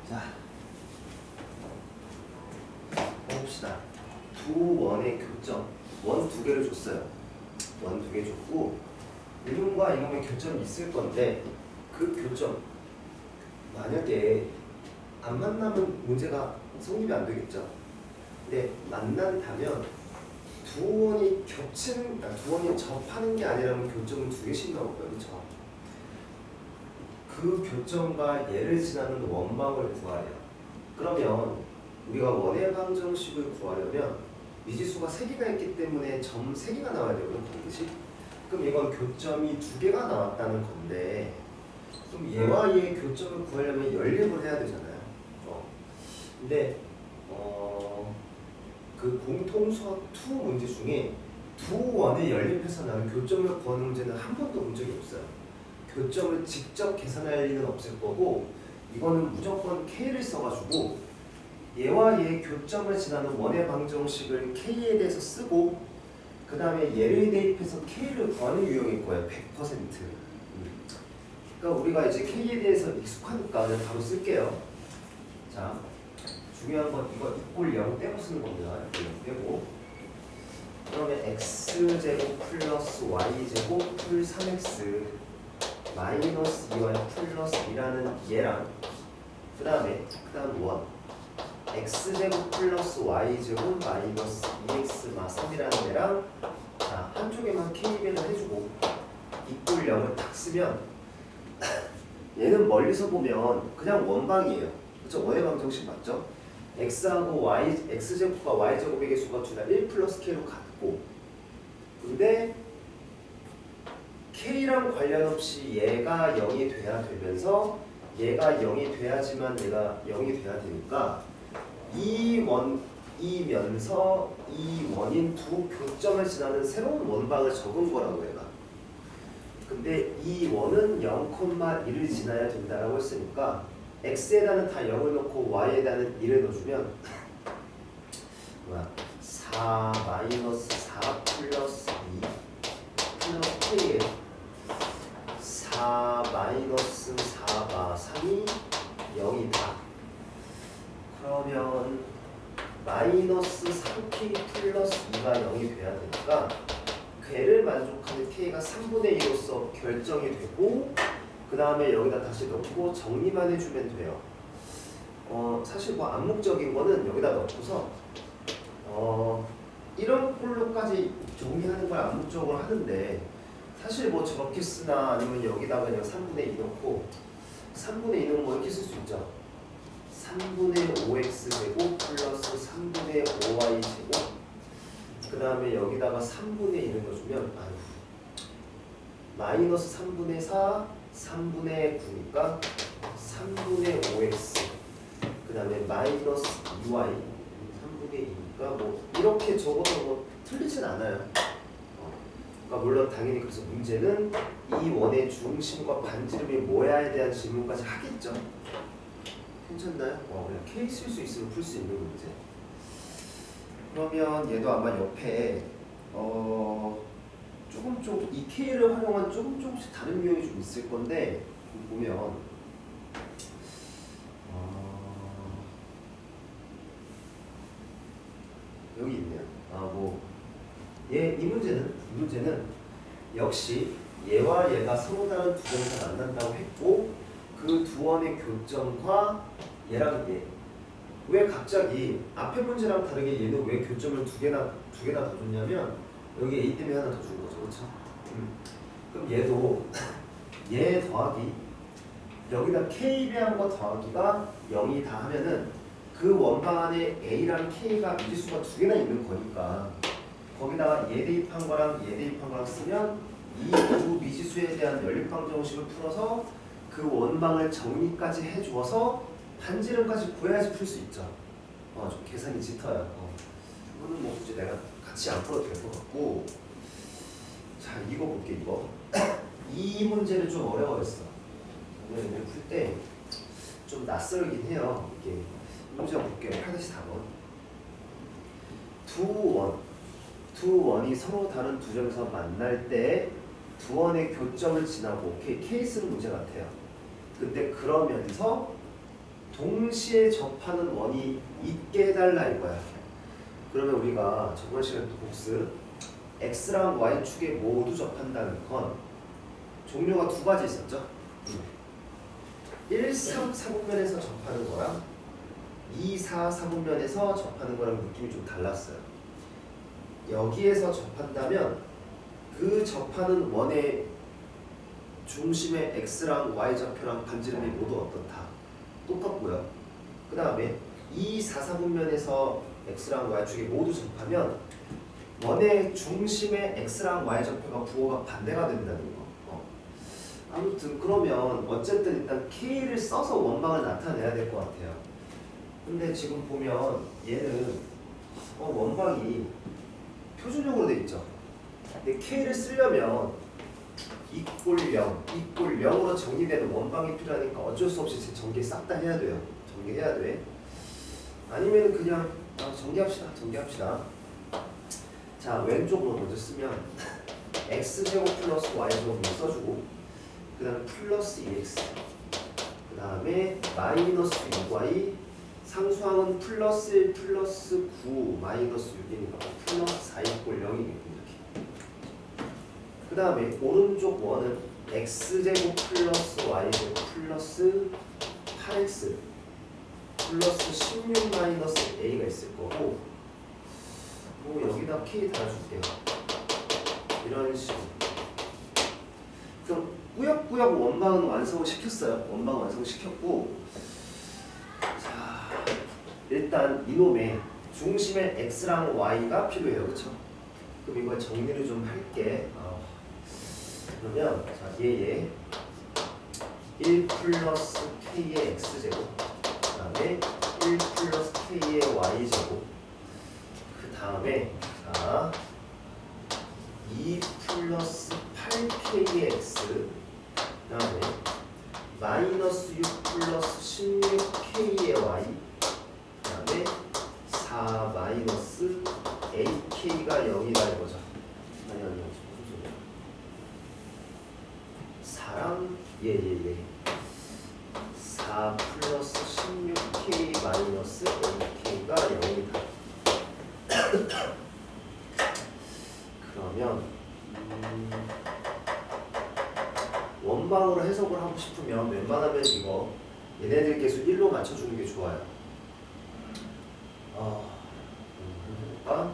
자, 해봅시다. 두 원의 교점, 원 두 개를 줬어요. 원 두 개 줬고 이놈과 이놈의 교점이 있을 건데 그 교점 만약에 안 만나면 문제가 성립이 안 되겠죠. 근데 만난다면 두 원이 겹치는, 두 원이 접하는 게 아니라면 교점은 두 개씩 나오고요, 그렇죠? 그 교점과 얘를 지나는 원방을 구하래요. 그러면 우리가 원의 방정식을 구하려면 미지수가 3개가 있기 때문에 점 3개가 나와야 되거든, 반드시. 그럼 이건 교점이 2개가 나왔다는 건데 그럼 얘와 얘의 교점을 구하려면 연립을 해야 되잖아요. 근데 그 공통수학 2 문제 중에 두 원을 연립해서 나는 교점을 구하는 문제는 한 번도 본 적이 없어요. 교점을 직접 계산할 일은 없을 거고 이거는 무조건 K를 써가지고 얘와 얘의 교점을 지나는 원의 방정식을 K에 대해서 쓰고 그 다음에 얘를 대입해서 K를 구하는 유형일 거예요. 100%. 그러니까 우리가 이제 K에 대해서 익숙하니까 그냥 바로 쓸게요. 자, 중요한 건 이거 이꼴 0 떼고 쓰는 겁니다. 이꼴 0 떼고 그러면 x제곱 플러스 y제곱 풀 3x 마이너스 2y 플러스 2라는 얘랑 그 다음 1 x제곱 플러스 y제곱 마이너스 2x 마 3이라는 얘랑 자 한쪽에만 k변을 해주고 이꼴 0을 딱 쓰면 얘는 멀리서 보면 그냥 원방이에요. 그쵸? 원의 방정식 맞죠? x하고 y, x제곱과 y제곱의 개수가 둘 다 1 플러스 k로 같고 근데 k랑 관련 없이 얘가 0이 돼야 되면서 얘가 0이 돼야지만 얘가 0이 돼야 되니까 이 원이면서 이 원인 두 교점을 지나는 새로운 원방을 적은 거라고 얘가. 근데 이 원은 0,1을 지나야 된다라고 했으니까 x에다는 다 0을 넣고 y에다는 1을 넣어주면 4 마이너스 4 플러스 2 플러스 k에 4 마이너스 4가 3이 0이다. 그러면 마이너스 3k 플러스 2가 0이 돼야 되니까 걔를 만족하는 k가 3분의 2로서 결정이 되고 그 다음에 여기다 다시 넣고 정리만 해주면 돼요. 사실 뭐 암묵적인 거는 여기다 넣고서 이런 꼴로까지 정리하는 걸 암묵적으로 하는데 사실 뭐 저렇게 쓰나 아니면 여기다가 그냥 3분의 2 넣고 3분의 2는 뭐 이렇게 쓸 수 있죠. 3분의 5x제곱 플러스 3분의 5y제곱 그 다음에 여기다가 3분의 1을 넣어주면 마이너스 3분의 4 3분의 9니까 3분의 5x 그 다음에 마이너스 2y 3분의 2니까 뭐 이렇게 적어도 뭐 틀리진 않아요. 그러니까 물론 당연히 그래서 문제는 이 원의 중심과 반지름이 뭐야에 대한 질문까지 하겠죠. 괜찮나요? 그냥 K 쓸 수 있으면 풀 수 있는 문제. 그러면 얘도 아마 옆에 조금 이 K를 활용한 조금씩 다른 유형이 좀 있을 건데 보면 여기 있네요. 이 문제는 역시 얘와 얘가 서로 다른 두 점에서 만난다고 했고 그 두 원의 교점과 얘랑 얘. 왜 갑자기 앞에 문제랑 다르게 얘는 왜 교점을 두 개나 더 줬냐면 여기 A 때문에 하나 더 준 거죠, 그렇죠? 그럼 얘도 얘 더하기 여기다 K 배한 거 더하기가 0이다 하면은 그 원방 안에 A랑 K가 미지수가 두 개나 있는 거니까 거기다가 얘 대입한 거랑 얘 대입한 거랑 쓰면 이 두 미지수에 대한 연립방정식을 풀어서 그 원방을 정리까지 해주어서 반지름까지 구해야지 풀 수 있죠. 좀 계산이 짙어요. 이거는 뭐 굳이 내가 같이 안 풀어도 될 것 같고. 자, 이거 볼게, 이거. 이 문제는 좀 어려워했어. 오늘 풀 때 좀 낯설긴 해요. 이게 문제 볼게요. 8-4번. 두 원이 서로 다른 두 점에서 만날 때 두 원의 교점을 지나고 K 쓰는 문제 같아요. 근데 그러면서 동시에 접하는 원이 있게 해달라 이거야. 그러면 우리가 저번 시간에 또 복습 x랑 y축에 모두 접한다는 건 종류가 두 가지 있었죠. 1, 3, 4분면에서 접하는 거랑 2, 4, 4분면에서 접하는 거랑 느낌이 좀 달랐어요. 여기에서 접한다면 그 접하는 원의 중심의 x랑 y 좌표랑 반지름이 모두 어떻다. 똑같고요. 그 다음에 2, 4, 4분면에서 x랑 y축이 모두 접하면 원의 중심의 x랑 y 좌표가 부호가 반대가 된다는 거. 아무튼 그러면 어쨌든 일단 k를 써서 원방을 나타내야 될 것 같아요. 근데 지금 보면 얘는 원방이 표준형으로 돼 있죠. 근데 k를 쓰려면 이꼴 0, 이꼴 0으로 정리되는 원방이 필요하니까 어쩔 수 없이 전개 싹 다 해야 돼요. 전개해야 돼. 아니면 그냥 전개합시다. 자, 왼쪽으로 먼저 쓰면 x제곱 플러스 y제곱 써주고 그 다음에 플러스 2x 그 다음에 마이너스 6y 상수항은 플러스 1 플러스 9 마이너스 6이니까 플러스 4 이꼴 0이겠군요. 그 다음에 오른쪽 원은 x제곱 플러스 y제곱 플러스 8x 플러스 16 마이너스 a가 있을 거고 여기다 k 달아줄게요. 이런 식으로. 그럼 꾸역꾸역 원방은 완성을 시켰어요. 원방 완성을 시켰고, 자 일단 이놈의 중심의 x랑 y가 필요해요, 그렇죠? 그럼 이걸 정리를 좀 할게. 그러면 자 얘 1 플러스 k의 x제곱, 그 다음에 1 플러스 k의 y제곱, 그 다음에 자 2 플러스 8k의 x, 그 다음에 마이너스 6 플러스 16k의 y, 그 다음에 4 마이너스 ak가 0이다 이거죠. 아니 무슨 소리야. 4랑 4 플러스 16k 마이너스 ak가 0이다. 그러면 원방으로 해석을 하고 싶으면 웬만하면 이거 얘네들 계수 1로 맞춰주는 게 좋아요. 그러니까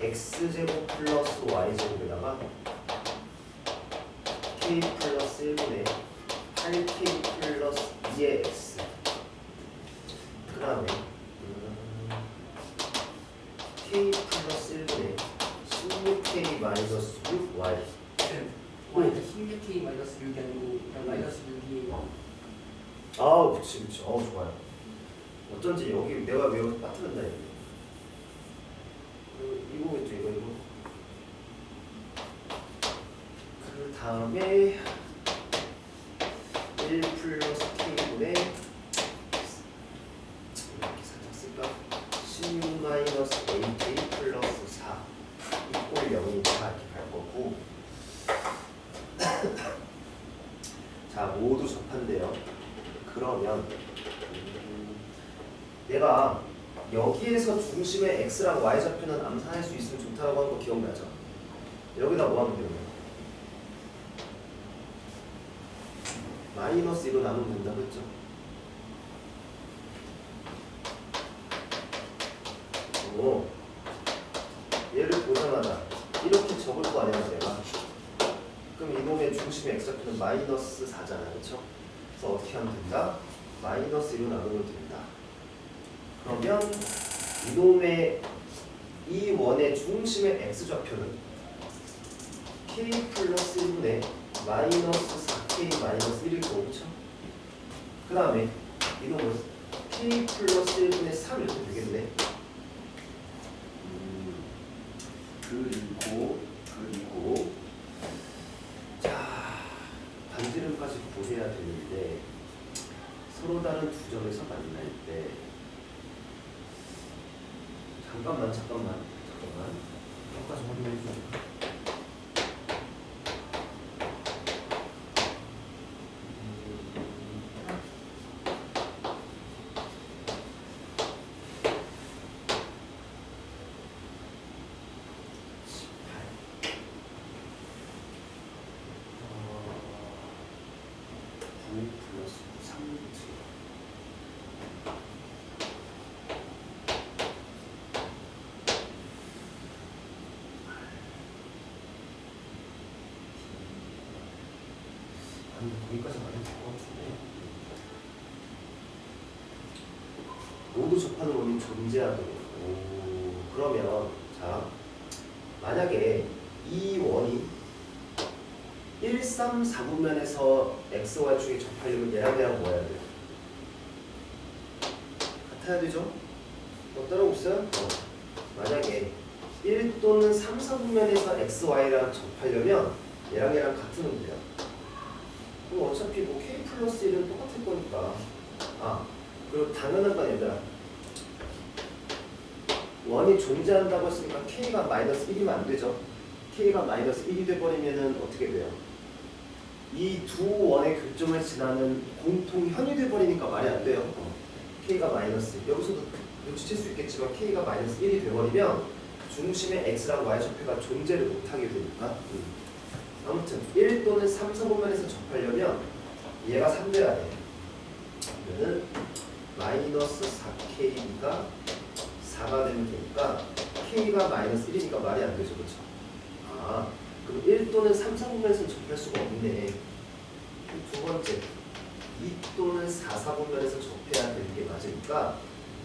x제곱 플러스 y제곱에다가 k 플러스 1분의 8k 플러스 2의 x, 그 다음에 k 플러스 1분의 16k 마이너스 6y. y는 16k 마이너스 6이 아니고 그냥 마이너스 6이에요. 그치. 좋아요. 어쩐지 여기 내가 왜 여기 빠뜨렸나 이거. 이거겠죠, 이거. 그 다음에 1 플러스 k분의 이렇게 살짝 쓸까? 16 마이너스 ak 플러스 4 이꼴 0이다 이렇게 갈 거고. 자, 모두 접한대요. 그러면 내가 여기에서 중심의 x랑 y 좌표는 암산할 수 있으면 좋다라고 하는 거 기억나죠? 여기다 뭐 하면 되는 거야? 마이너스 1로 나누면 된다고 했죠? 얘를 보자마자 이렇게 적을 거 아니야 내가. 그럼 이놈의 중심의 x좌표는 마이너스 4잖아, 그렇죠? 그래서 어떻게 하면 된다? 마이너스 1로 나누면 된다. 그러면 이놈의 이 원의 중심의 x좌표는 k 플러스 1분의 마이너스 4k 마이너스 1일 거고, 그렇죠? 그 다음에 이놈은 k 플러스 1분의 3 이렇게 되겠네. 그리고 자, 반지름까지 보셔야 되는데 서로 다른 두 점에서 만날 때 잠깐만 여기까지 확인해 주세요. 여기까지 가면 될 것 같은데. 모두 접하는 원이 존재하도록. 오, 그러면 자 만약에 이 원이 1, 3, 4분면에서 xy 중에 접하려면 얘랑 뭐 해야 돼요? 같아야 되죠? 따라오세요? 만약에 1 또는 3, 4분면에서 xy랑 접하려면 얘랑 같은 문제야. 그럼 어차피 뭐 k 플러스 1은 똑같을 거니까. 아, 그리고 당연한 건 얘들아. 원이 존재한다고 했으니까 k가 마이너스 1이면 안 되죠. k가 마이너스 1이 돼버리면은 어떻게 돼요? 이 두 원의 교점을 지나는 공통현이 돼버리니까 말이 안 돼요. k가 마이너스 1. 여기서도 눈치챌 수 있겠지만 k가 마이너스 1이 돼버리면 중심의 x랑 y 좌표가 존재를 못하게 되니까. 아무튼 1 또는 3, 4분면에서 접하려면 얘가 3대가 돼. 그러면은 마이너스 4k가 4가 되면 되니까 k가 마이너스 1이니까 말이 안 되죠. 그렇죠? 아, 그럼 1 또는 3, 4분면에서 접할 수가 없네. 두 번째 2 또는 4, 4분면에서 접해야 되는 게 맞으니까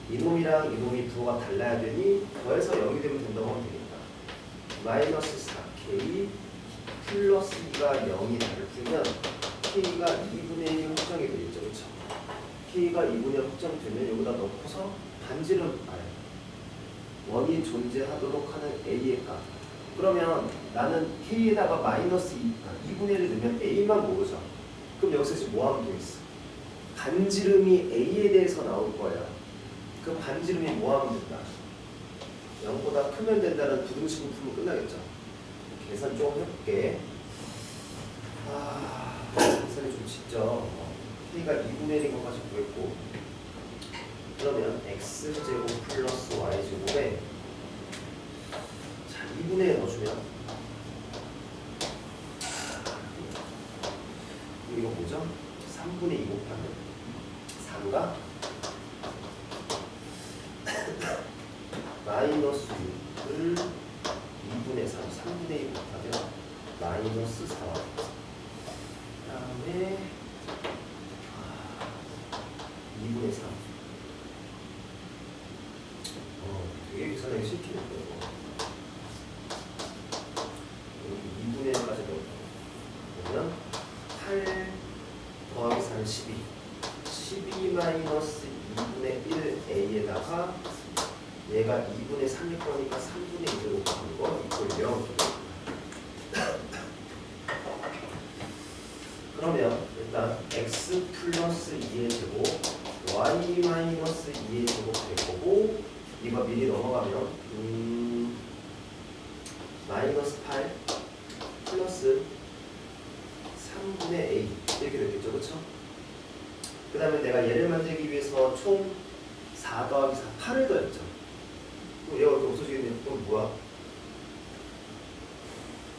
이놈이랑 이놈이 부호가 달라야 되니 더해서 0이 되면 된다고 하면 되겠다. 마이너스 4k 플러스 2가 0이 다를 풀면 k가 2분의 1이 확정이 되겠죠. 그렇죠? k가 2분의 1 확정되면 여기다 넣고서 반지름 원이 존재하도록 하는 a의 값. 그러면 나는 k에다가 마이너스 2분의 1을 넣으면 a만 모르죠. 그럼 여기서 이제 뭐 하면 되겠어? 반지름이 a에 대해서 나올 거야. 그 반지름이 뭐 하면 된다? 0보다 크면 된다는 부등식을 풀면 끝나겠죠. 계산 좀 해볼게. 계산이 좀 쉽죠. k가 2분의 1인 것까지 구했고, 그러면 x제곱 플러스 y제곱에 자 2분의 1 넣어주면 이거 뭐죠? 3분의 2 곱하면 3가 마이너스 6을 2분의 3, 3분의 2 곱하면 마이너스 4. 그 다음에 2분의 3. 되게 계산하기 싫겠는데 여기 2분의 1까지 넣어요. 그러면 8 더하기 4는 12. 12 마이너스 2분의 1 a에다가 얘가 2분의 3일 거니까 3분의 2로 곱하는 거 이꼴 0. 그러면 일단 x 플러스 2의 제곱 y 마이너스 2의 제곱 될 거고, 이거 미리 넘어가면 마이너스 8 플러스 3분의 a 이렇게 됐겠죠. 그렇죠? 그 다음에 내가 얘를 만들기 위해서 총 4 더하기 4, 8을 더했죠. 그럼 얘가 어떻게 없어지겠네. 그럼 뭐야?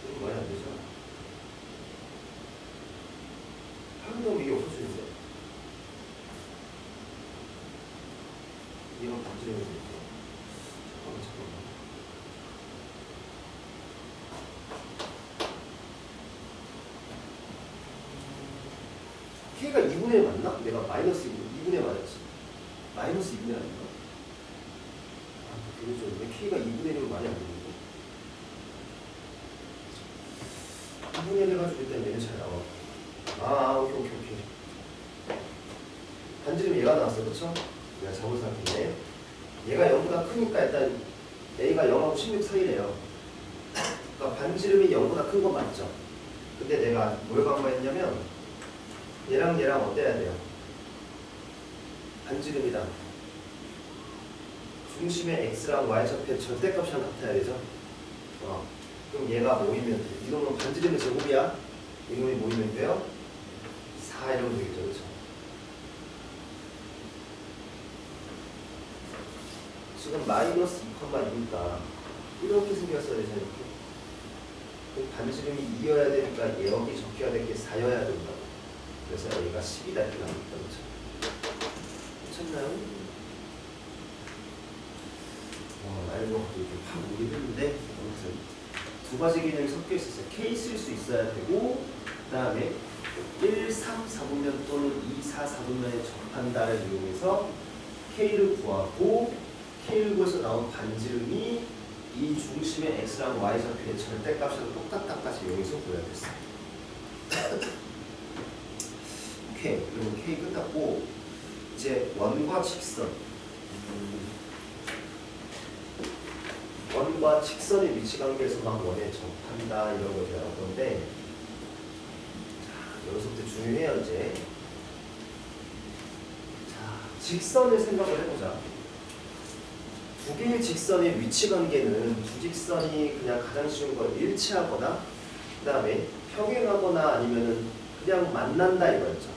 이거 많이 안 되죠? 8 더하면 이게 없어지는데? 얘가 반지름이 되죠. 잠깐만. k가 2분의 1 맞나? 내가 마이너스 2분의 1 맞았지. 마이너스 2분의 1 아닌가? 그러죠. 왜 k가 2분의 1이면 말이 안 되는데? 2분의 1 해가지고 일단 얘는 잘 나와. 오케이. 반지름 얘가 나왔어. 그쵸? 내가 잘못 생각했네. 얘가 0보다 크니까 일단 a가 0하고 16 사이래요. 그러니까 반지름이 0보다 큰 건 맞죠? 근데 내가 뭘 강조했냐면 얘랑 어때야 돼요? 반지름이다. 중심의 x랑 y 좌표의 절대값이랑 같아야 되죠? 그럼 얘가 모이면 돼. 이놈은 반지름의 제곱이야. 이놈이 모이면 돼요? 4 이러면 되겠죠. 그렇죠? 지금 마이너스 2,2니까 이렇게 생겼어야 되잖아요. 이렇게. 그럼 반지름이 2여야 되니까 여기 적혀야 될 게 4여야 된다고. 그래서 여기가 10이다 이렇게 나옵니다. 그렇죠? 괜찮나요? 알고 이렇게 팍 오긴 했는데 아무튼 두 가지 개념이 섞여 있었어요. K 쓸 수 있어야 되고, 그 다음에 1, 3, 4분면 또는 2, 4, 4분면의 접한다를 이용해서 K를 구하고 K를 구해서 나온 반지름이 이 중심의 X랑 Y 좌표의 절대값이랑 똑같다까지 이용해서 구해야 됐어요. 오케이. 그리고 K 끝났고 이제 원과 직선. 원과 직선의 위치 관계에서 막 원에 접한다 이런 걸 배울 건데, 자, 여기서부터 중요해요 이제. 자, 직선을 생각을 해보자. 두 개의 직선의 위치 관계는 두 직선이 그냥 가장 쉬운 걸 일치하거나 그 다음에 평행하거나 아니면은 그냥 만난다 이거였죠.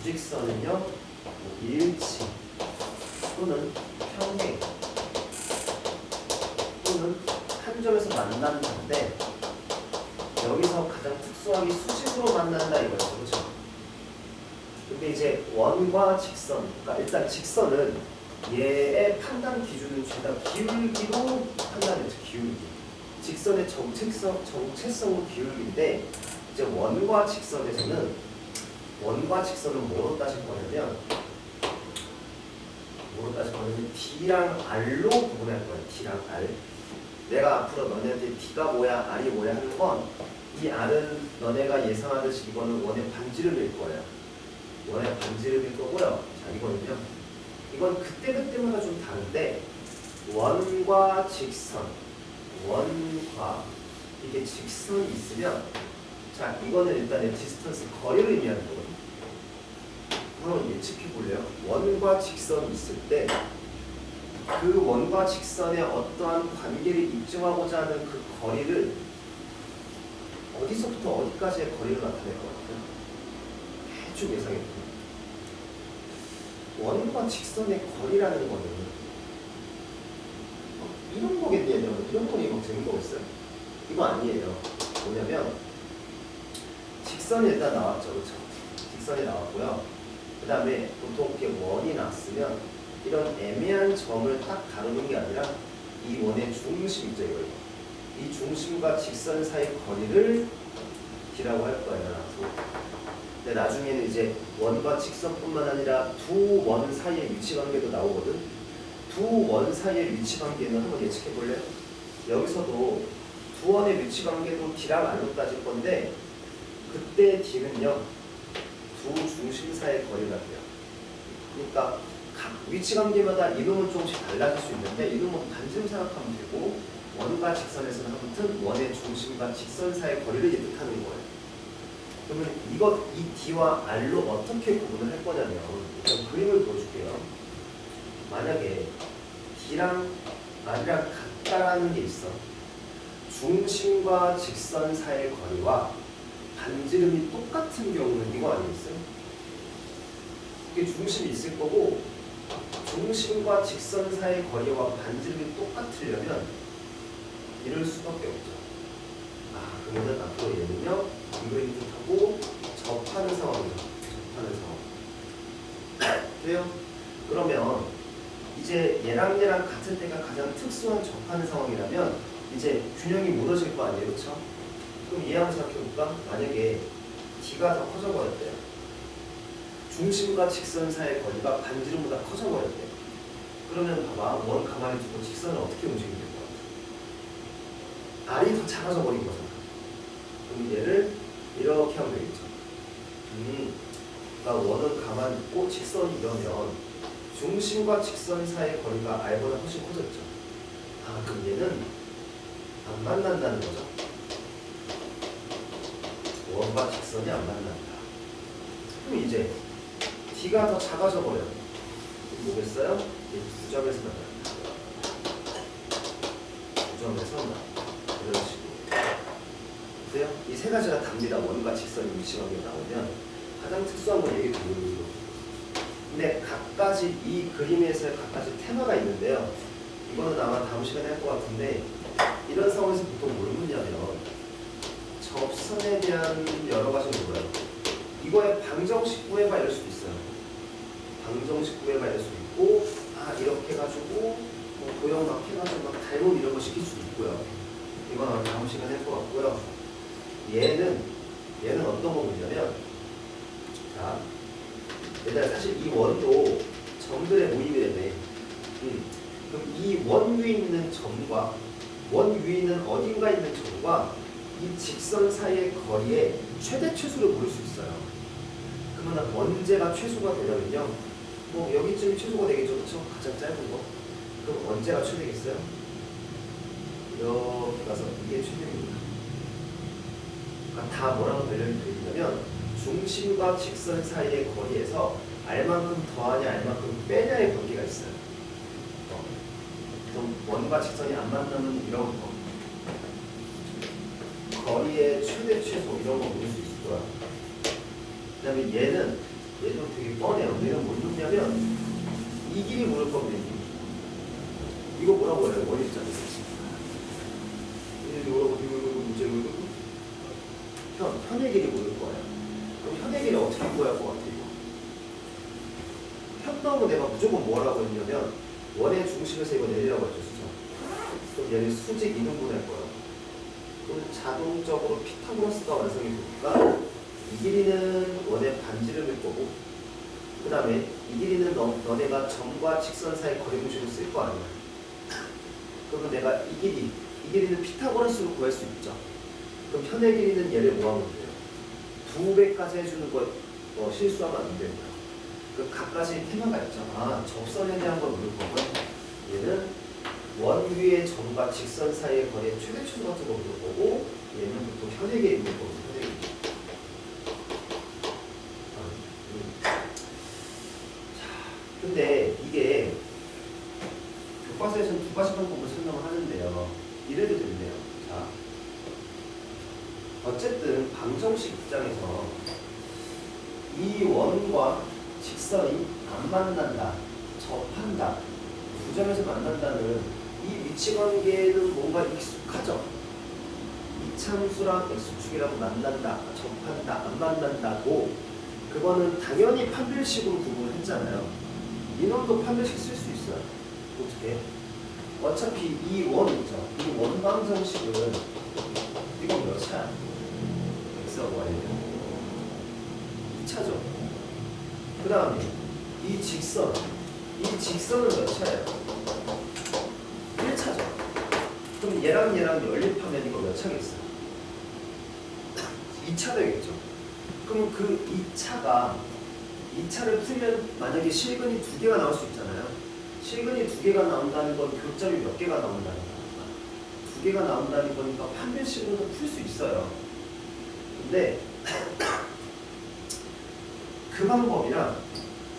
두 직선은요 뭐 일치 또는 평행 또는 한 점에서 만난다인데, 여기서 가장 특수하게 수직으로 만난다 이거죠. 그렇죠? 근데 이제 원과 직선, 그러니까 일단 직선은 얘의 판단 기준은 죄다 기울기로 판단했죠. 기울기. 직선의 정체성은 기울기인데, 이제 원과 직선은 뭐로 따질 거냐면 D랑 R로 구분할 거예요. D랑 R. 내가 앞으로 너네한테 D가 뭐야, R이 뭐야 하는 건, 이 R은 너네가 예상하듯이 이거는 원의 반지름일 거예요. 원의 반지름일 거고요. 자, 이건 그때그때마다 좀 다른데, 원과 직선, 원과 이게 직선이 있으면, 자, 이거는 일단 디스턴스, 거리를 의미하는 거거든요. 한번 예측해 볼래요? 원과 직선이 있을 때 그 원과 직선의 어떠한 관계를 입증하고자 하는 그 거리를 어디서부터 어디까지의 거리를 나타낼 것 같아요? 대충 예상해 볼게요. 원과 직선의 거리라는 거는 이런 거겠네요. 이런 거니 막 재밌는 거겠어요? 이거 아니에요. 뭐냐면 직선이 일단 나왔죠. 그렇죠? 직선이 나왔고요. 그 다음에 보통 이렇게 원이 났으면 이런 애매한 점을 딱 다루는 게 아니라 이 원의 중심이죠. 이 중심과 직선 사이 거리를 D라고 할 거예요. 앞으로. 근데 나중에는 이제 원과 직선뿐만 아니라 두 원 사이의 위치 관계도 나오거든. 두 원 사이의 위치 관계는 한번 예측해 볼래요? 여기서도 두 원의 위치 관계도 D랑 R로 따질 건데, 그때 D는요 두 중심 사이의 거리가 돼요. 그러니까 각 위치 관계마다 이놈은 조금씩 달라질 수 있는데, 이놈은 반지름 생각하면 되고, 원과 직선에서는 아무튼 원의 중심과 직선 사이의 거리를 뜻하는 거예요. 그러면 이 D와 R로 어떻게 구분을 할 거냐면, 일단 그림을 보여줄게요. 만약에 D랑 R이랑 같다라는 게 있어. 중심과 직선 사이의 거리와 반지름이 똑같은 경우는 이거 아니겠어요? 이게 중심이 있을 거고, 중심과 직선 사이의 거리와 반지름이 똑같으려면 이럴 수밖에 없죠. 그러면 앞으로 얘는요, 이거를 뜻하고 접하는 상황이죠. 접하는 상황. 돼요? 그러면 이제 얘랑 같을 때가 가장 특수한 접하는 상황이라면 이제 균형이 무너질 거 아니에요, 그렇죠? 그럼 얘 한번 생각해볼까? 만약에 D가 더 커져버렸대요. 중심과 직선 사이의 거리가 반지름보다 커져버렸대요. 그러면 봐봐, 원 가만히 두고 직선을 어떻게 움직이면 될 것 같아? R이 더 작아져 버린 거잖아. 그럼 얘를 이렇게 하면 되겠죠. 그러니까 원은 가만히 있고 직선이 이러면 중심과 직선 사이의 거리가 R보다 훨씬 커졌죠. 그럼 얘는 안 만난다는 거죠. 원과 직선이 안 만난다. 그럼 이제 D가 더 작아져 버려요. 뭐겠어요? 두 점에서 만난다. 두 점에서 만난다. 이런 식으로. 보세요? 이 세 가지가 답니다. 원과 직선이 위치 관계가 나오면 가장 특수한 건 얘기 드리는 거죠. 근데 각가지 이 그림에서의 각가지 테마가 있는데요. 이거는 아마 다음 시간에 할 것 같은데, 이런 상황에서 보통 뭘 묻냐면 접선에 대한 여러 가지를 물어요. 이거에 방정식 구해봐 이럴 수도 있어요. 방정식 구해봐 이럴 수도 있고, 이렇게 해가지고 뭐 도형 막 해가지고 막 닮은 이런 거 시킬 수도 있고요. 이건 아마 다음 시간에 할 것 같고요. 얘는 얘는 어떤 거 보냐면, 자, 얘들아 사실 이 원도 점들의 모임이라네. 그럼 이 원 위에 있는 점과 원 위에 있는 어딘가 있는 점과 이 직선 사이의 거리의 최대 최소를 모를 수 있어요. 그러면 언제가 최소가 되냐면요. 뭐 여기쯤이 최소가 되겠죠, 그렇죠? 가장 짧은 거. 그럼 언제가 최대겠어요? 이렇게 가서 이게 최대입니다. 그러니까 다 뭐라고 변형이 되어 있냐면 중심과 직선 사이의 거리에서 알만큼 더하냐 알만큼 빼냐의 관계가 있어요. 그럼 원과 직선이 안 만나는 이런 거, 거리의 최대 최소 이런 거 볼 수 있을 거야. 그 다음에 얘도 되게 뻔해요. 얘는 뭘 묻냐면 이 길이 모를 겁니다. 이거 뭐라고 해요? 원이 있잖아요. 이거 뭐라고 현의 길이 모를 거예요. 그럼 현의 길이 어떻게 구할 것 같아요? 현 나오면 내가 무조건 뭐라고 했냐면 원의 중심에서 이거 내리라고 했죠, 수정. 그럼 얘는 수직 이등분할 거예요. 그럼 자동적으로 피타고라스가 완성이 되니까 이 길이는 원의 반지름일 거고, 그 다음에 이 길이는 너네가 점과 직선 사이 거리 공식을 쓸 거 아니야. 그러면 내가 이 길이는 피타고라스로 구할 수 있죠. 그럼 현의 길이는 얘를 뭐 하면 돼요? 2배까지 해주는 거 실수하면 안 됩니다. 그 각가지 테마가 있죠. 접선에 대한 걸 모를 거고요. 얘는 원 위의 점과 직선 사이의 거리의 최대 최소 같은 거 모를 거고, 얘는 보통 현의 길이 모를 거고, 현의 길이. 근데 이게 교과서에서는 두 가지 방법을 설명을 하는데요. 이래도 된대요. 자, 어쨌든 방정식 입장에서 이 원과 직선이 안 만난다, 접한다, 두 점에서 만난다는 이 위치 관계는 뭔가 익숙하죠. 이차함수랑 x축이라고 만난다, 접한다, 안 만난다고, 그거는 당연히 판별식으로 구분을 했잖아요. 이놈도 판별식 쓸 수 있어요. 어떻게? 어차피 이 원 있죠. 이 원방정식은 이거 몇 차야? x하고 y는 2차죠. 그 다음에 이 직선은 몇 차예요? 1차죠. 그럼 얘랑 연립하면 이거 몇 차겠어요? 2차 되겠죠. 그럼 그 2차를 풀면 만약에 실근이 2개가 나올 수 있잖아요. 실근이 2개가 나온다는 건 교점이 몇 개가 나온다는 거니까 2개가 나온다는 거니까 판별식으로도 풀 수 있어요. 근데 그 방법이랑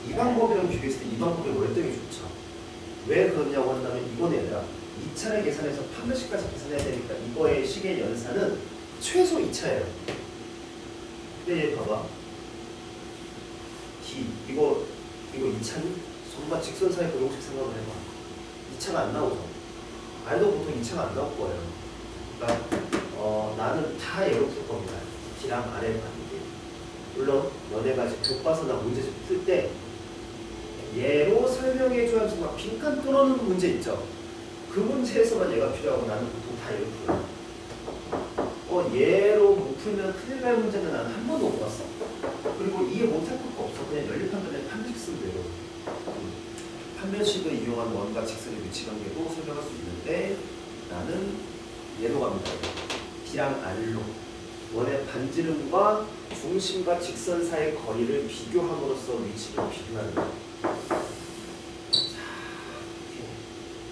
이 방법이랑 비교했을 때 이 방법이 월등히 좋죠. 왜 그러냐고 한다면 이건 아니라 2차를 계산해서 판별식까지 계산해야 되니까 이거의 식의 연산은 최소 2차예요. 근데 얘 봐봐. 이거 2차니? 점과 직선 사이 고용식 생각을 해봐. 2차가 안 나오죠. R도 보통 2차가 안 나올 거예요. 그러니까 나는 다 얘로 풀 겁니다. D랑 R의 관계. 물론 너네가 이제 교과서나 문제집 풀 때 얘로 설명해줘야 정말 빈칸 뚫어놓는 문제 있죠. 그 문제에서만 얘가 필요하고 나는 보통 다 얘로 풀어요. 얘로 못 풀면 큰일 날 문제는 나는 한 번도 못 봤어. 그리고 이해 못할 것도 없어. 그냥 연립판단에 판별식 쓰면 돼요. 판별식을 이용한 원과 직선의 위치 관계도 설명할 수 있는데 나는 얘로 갑니다. D랑 R로 원의 반지름과 중심과 직선 사이의 거리를 비교함으로써 위치를 비교하는 거예요.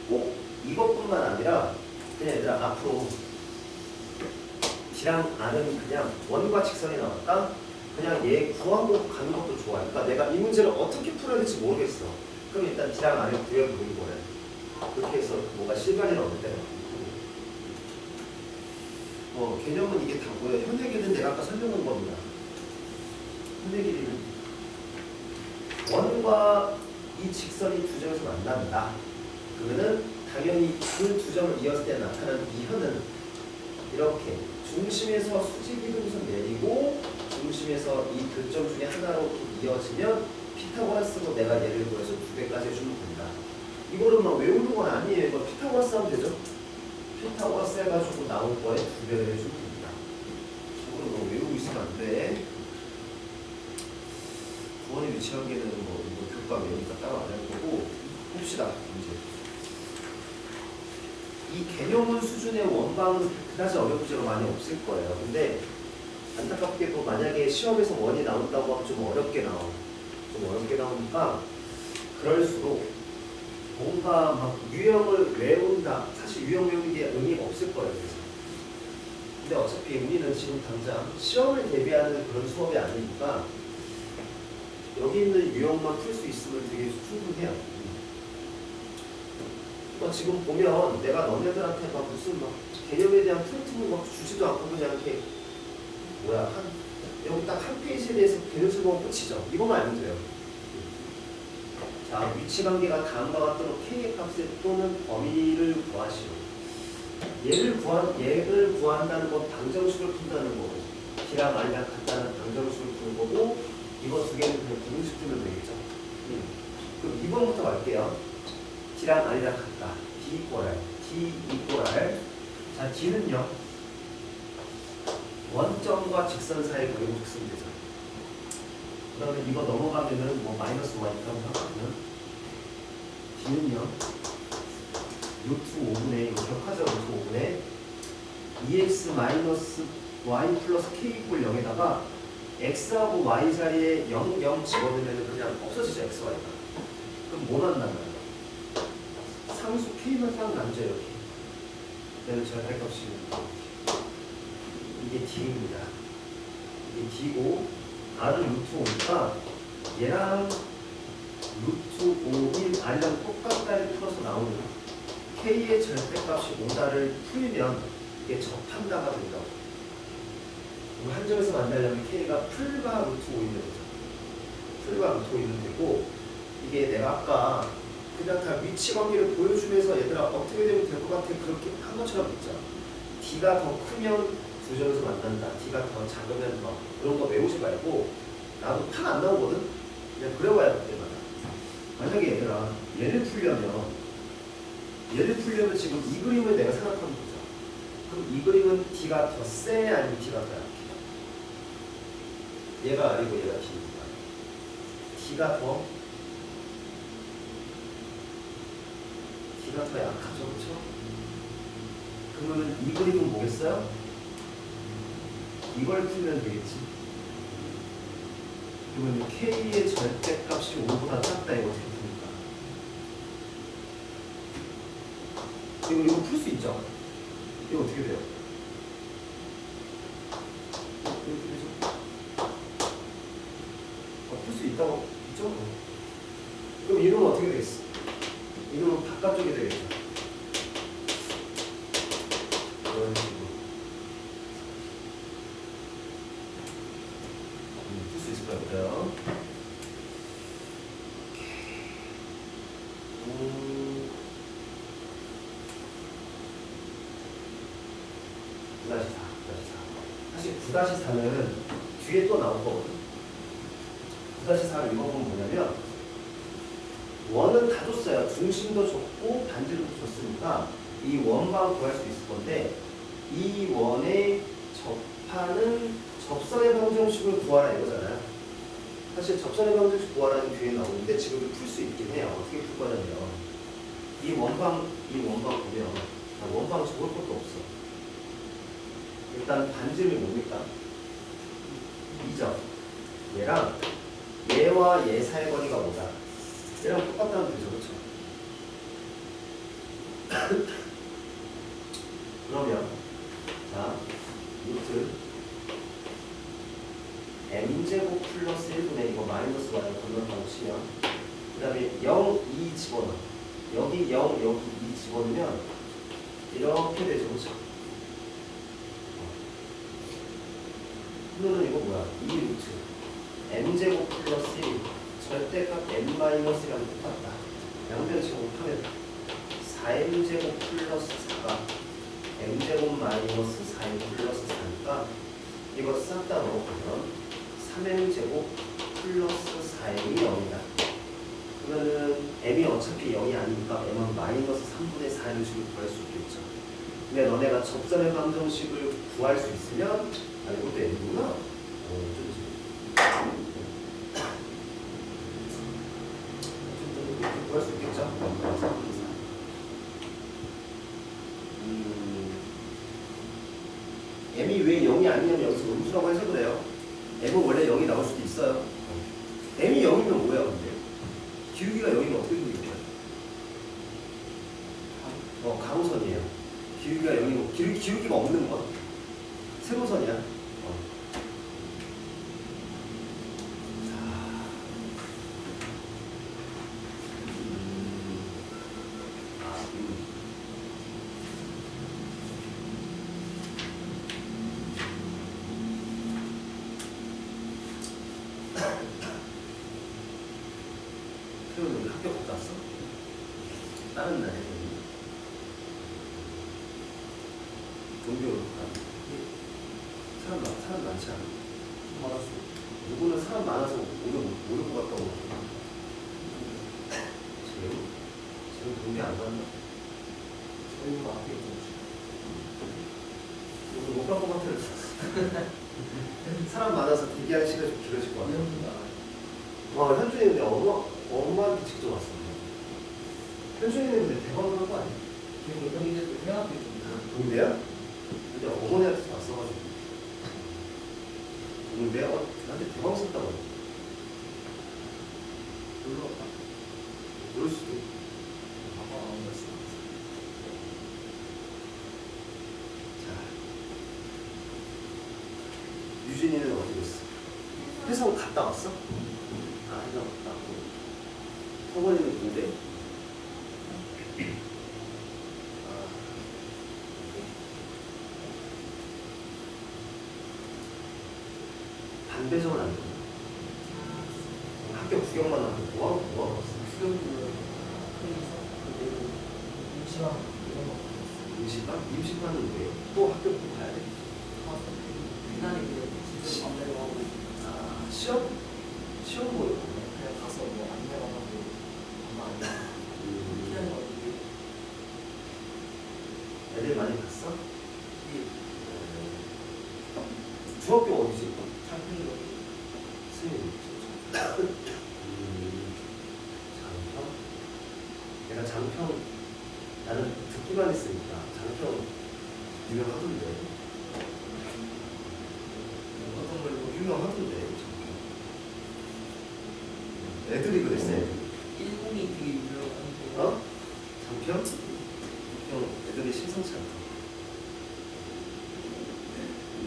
꼭 이것뿐만 아니라 그냥 얘들아 앞으로 D랑 R은 그냥 원과 직선이 나왔다? 그냥 얘 구하고 가는 것도 좋아. 그러니까 내가 이 문제를 어떻게 풀어야 될지 모르겠어. 그럼 일단 D랑 R을 구해보는 거예요. 그렇게 해서 뭔가 실감이 없을 때가 개념은 이게 다고요. 현의 길이는 내가 아까 설명한 겁니다. 현의 길이는 원과 이 직선이 두 점에서 만난다. 그러면은 당연히 그 두 점을 이었을 때 나타나는 이 현은 이렇게 중심에서 수직이동선 내리고 중심에서 이 교점 중에 하나로 이어지면 피타고라스로 내가 얘를 구해서 2배까지 해주면 된다. 이거를 막 외우는 건 아니에요. 이거 피타고라스 하면 되죠? 피타고라스 해가지고 나온 거에 2배를 해주면 됩니다. 이거를 뭐 외우고 있을 하시면 안 돼. 구원의 위치 관계는 뭐 이거 교과 외우니까 따로 안 할 거고 봅시다. 이제 이 개념문 수준의 원방은 그다지 어렵지가 많이 없을 거예요. 근데 안타깝게도 만약에 시험에서 원이 나온다고 하면 좀 어렵게 나와. 좀 어렵게 나오니까 그럴수록 뭔가 막 유형을 외운다. 사실 유형 외우는 게 의미가 없을 거예요. 그래서. 근데 어차피 우리는 지금 당장 시험을 대비하는 그런 수업이 아니니까 여기 있는 유형만 풀 수 있으면 되게 충분해요. 그러니까 지금 보면 내가 너네들한테 막 무슨 막 개념에 대한 프린트를 막 주지도 않고 그냥 이렇게 뭐야 여기 딱 한 페이지에 대해서 개념 설명을 끝이죠. 이거만 알면 돼요. 자, 위치관계가 다음과 같도록 K의 값에 또는 범위를 구하시오. 얘를 구한다는 건 방정식을 푼다는 거고, D랑 R이랑 같다는 방정식을 푸는 거고, 이거 두 개는 그냥 구분식 풀면 되겠죠. 그럼 2번부터 갈게요. D랑 R이랑 같다. D 이퀄 R. D 이퀄 R. 자, D는요. 원점과 직선 사이의 거리고 직선이 되죠. 그러면 이거 넘어가면은 뭐 마이너스 Y라고 하거든요. D는요. 루트 5분의 이거 격하죠. 루트 5분의 2x 마이너스 y 플러스 k 이퀄 0에다가 x하고 y 자리에 0, 0 집어넣으면 그냥 없어지죠. x, y가. 그럼 뭐 만나나요? 상수 k만 딱 남죠. 이렇게. 얘는 제가 할 값이 이게 d입니다. 이게 d고 r은 루트 5니까 얘랑 루트 5인 r이랑 똑같다를 풀어서 나오는 k의 절대값이 5다를 풀면 이게 접한다가 된다고. 그럼 한 점에서 만나려면 k가 풀과 루트 5인 되죠. 풀과 루트 5인 되고 이게 내가 아까 그냥 다 위치 관계를 보여주면서 얘들아 어떻게 되면 될 것 같아 그렇게 한 것처럼 있죠. d가 더 크면 두 점에서 만난다. d가 더 작으면 더 그런 거 외우지 말고 나도 판 안 나오거든. 그냥 그려봐야 그때마다. 만약에 얘들아 얘를 풀려면 지금 이 그림을 내가 생각하면 되죠. 그럼 이 그림은 D가 더 세 아니면 D가 더 약해? 얘가 아니고 얘가 D니까 D가 더 약하죠. 그렇죠? 그러면 이 그림은 뭐겠어요? 이걸 풀면 되겠지. 그러면 K의 절대값이 5보다 작다. 이거 어떻게 풉니까? 이거 풀 수 있죠? 이거 어떻게 돼요? 이거 되죠? 풀 수 있다고 있죠? 그럼 이름은 어떻게 되겠어? 이름은 바깥쪽에 되겠죠? 이런 식으로 풀 수 있을 것 같아요. 사실 9-4는 뒤에 또 나올 거거든. 9-4를 읽어보면 뭐냐면 원은 다 줬어요. 중심도 줬고 반지름도 줬으니까 이 원방 구할 수 있을 건데 이 원에 접하는 접선의 방정식을 구하라 이거잖아요. 사실 접선의 방정식 구하라는 뒤에 나오는데 지금 풀 수 있긴 해요. 어떻게 풀 거냐면 이 원방 보면 원방 적을 것도 없어. 일단 반지름이 뭡니까? 2점. 얘와 얘 사이 거리가 5다. 얘랑 똑같다면 되죠. 그렇죠? 그러면 자, 루트 m제곱 플러스 1분의 이거 마이너스 y를 건너가고 치면 그 다음에 0, 2 집어넣어. 여기 0, 여기 2 집어넣으면 이렇게 되죠. 그렇죠? 그러면 이거 뭐야? 2루트 m제곱 플러스 1 절대값 m-1이랑 똑같다. 양변식 곱하면 4m제곱 플러스 4가 m제곱 마이너스 4m 플러스 4니까 이거 싹 다 넣어보면 3m제곱 플러스 4m이 0이다. 그러면은 m이 어차피 0이 아니니까 m은 마이너스 3분의 4m을 구할 수 있겠죠. 근데 너네가 접선의 방정식을 구할 수 있으면 이것도 n이구나. 구할 수 있겠죠? m이 왜 0이 아니냐면 여기서 음수라고 해석을 해요. m은 원래 0이 나올 수도 있어요. m이 0이면 뭐야 근데? 기울기가 0이면 어떻게 되는 거야? 가로선이에요. 기울기가 0이고 기울기가 없는 건 세로선이야. 태우는 학교 갔다 왔어? 다른 날에 종교로 사람 많지 않아? 많았어. 누구는 사람 많아서 오를 것 같다고 지금 동네 안 갔나? 저희가 앞에 있었지. 오늘 못 갈 것 같아. 사람 많아서 대기하는 시간이 좀 길어질 것 같아. 현준이 근데 엄마한테 직접 왔어. 현준이는 근데 대박을 한 거 아니야? 그리고 형님들 회합이 좀 동대야? 근데 어머니한테 왔어가지고. 동대? 나한테 대박 썼다고. 놀러 갔다. 그럴 수도 있고. 아빠 안 갔어. 자, 유진이는 어디 있어? 회사 갔다 왔어? 회사 갔다 왔고. 성원이는 군대? 반배정은 안 돼. 학교 구경만 하고 뭐하고 왔어? 수영도 편의서 그리고 임시방 이런 거 봤어. 임시반? 임시반은 왜? 또 학교 또 가야 돼? 그날이 진짜 맘대로 하고 시험? 시험 보여. 그냥 가서 뭐 안내받아도 아마 안 돼. 피하는 거 같은데. 애들 많이 갔어? 중학교 어디지? 창평이 스님. 장평? 내가 장평 나는 듣기만 했으니까 장평 유명하던데. 어떤 걸로 유명하던데. 애들이 그랬어. 애들이. 102 되게 유명한데. 장평? 장평 애들이 심상치 않다.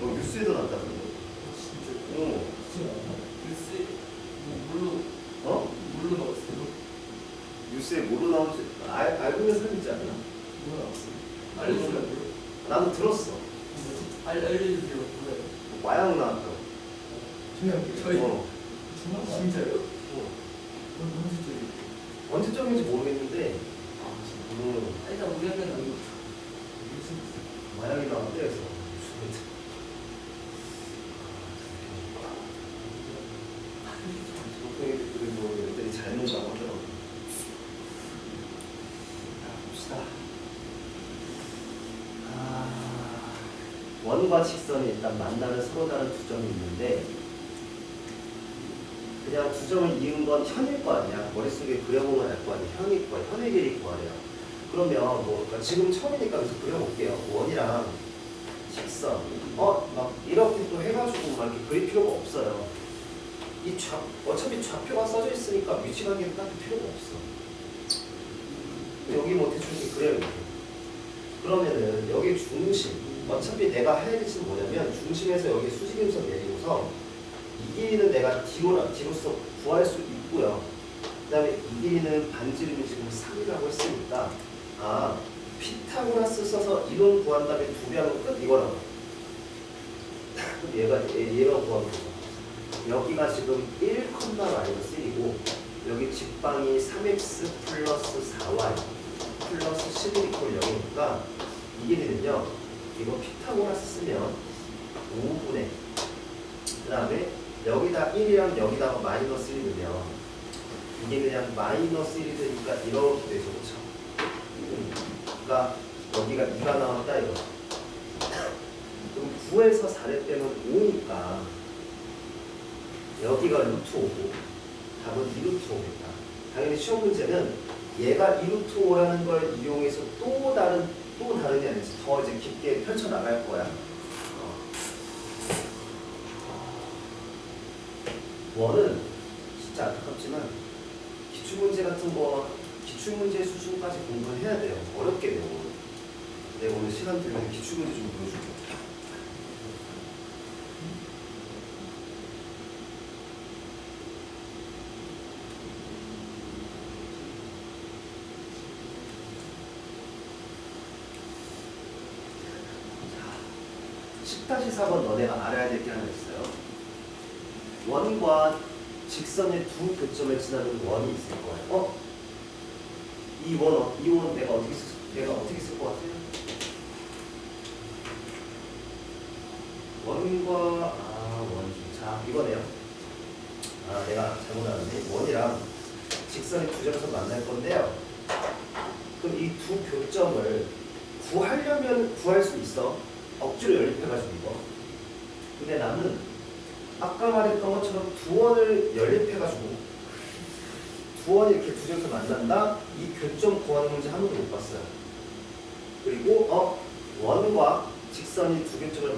너 뉴스에도 났다 그러고. 진짜. 진짜. 글쎄 뭐 물로 넣었어요. 뉴스에 뭐로 나오는지 알고 있는 사람 있지 않나? 물로 나왔어. 알려주려고. 나도 들었어. 알려주려고 그래. 마약 나왔다고. 저희 진짜요? 언제적인지 모르겠는데 일단 우리 학교는 아니고 마약이 나왔대. 그래서 그리고 애들이 잘 논다고 하더라고. 봅시다. 원과 직선이 일단 만나는 서로 다른 두 점이 있는데 그냥 두 점을 이은 건 현일 거 아니야. 머릿속에 그려보면 알 거 아니야. 현일 거야. 현의 길이 구하래요. 그러면 뭐 그러니까 지금 처음이니까 그래서 그려볼게요. 원이랑 직선 막 이렇게 또 해가지고 막 이렇게 그릴 필요가 없어요. 어차피 좌표가 써져 있으니까 위치관계는 딱히 필요가 없어. 여기 뭐 대충 이렇게 그래요. 이렇게. 그러면은 여기 중심 어차피 내가 할 짓은 뭐냐면 중심에서 여기 수직임선 내리고서 이 길이는 내가 D로서 구할 수 있고요. 그 다음에 이 길이는 반지름이 지금 3이라고 했으니까 피타고라스 써서 이론 구한 다음에 두 배 하면 끝 이거라고. 그럼 얘가 구하면 되죠. 여기가 지금 1,-1이고 여기 직방이 3x 플러스 4y 플러스 11 이퀄 0이니까 이 길이는요. 이거 피타고라스 쓰면 5분의 그 다음에 여기다 1이랑 여기다가 마이너스 1이 넣으면 이게 그냥 마이너스 1이 되니까 이렇게 되죠. 그렇죠? 그러니까 여기가 2가 나왔다 이거. 그럼 9에서 4를 빼면 5니까 여기가 루트 5고 답은 2루트 5겠다. 당연히 시험 문제는 얘가 2루트 5라는 걸 이용해서 또 다른 게 아니지 더 이제 깊게 펼쳐 나갈 거야. 원은 진짜 안타깝지만 기출문제 같은 거 기출문제 수준까지 공부를 해야 돼요. 어렵게 돼요. 내가 오늘 시간 되면 기출문제 좀 보여줄게. 자, 10-4번 너네가 알아야 될 게 하나 있어요. 원과 직선의 두 교점을 지나는 원이 있을 거예요. 이 원 내가 어떻게 쓸 것 같아요? 자, 이거네요. 내가 잘못 알았네. 원이랑 직선의 두 점에서 만날 건데요. 그럼 이 두 교점을 구하려면 구할 수 있어. 억지로 연립해가지고 이거. 근데 나는 아까 말했던 것처럼 두 원을 연립해가지고 두 원이 이렇게 두 점에서 만난다? 이 교점 구하는 문제 한 번도 못 봤어요. 그리고 원과 직선이 두 교점에서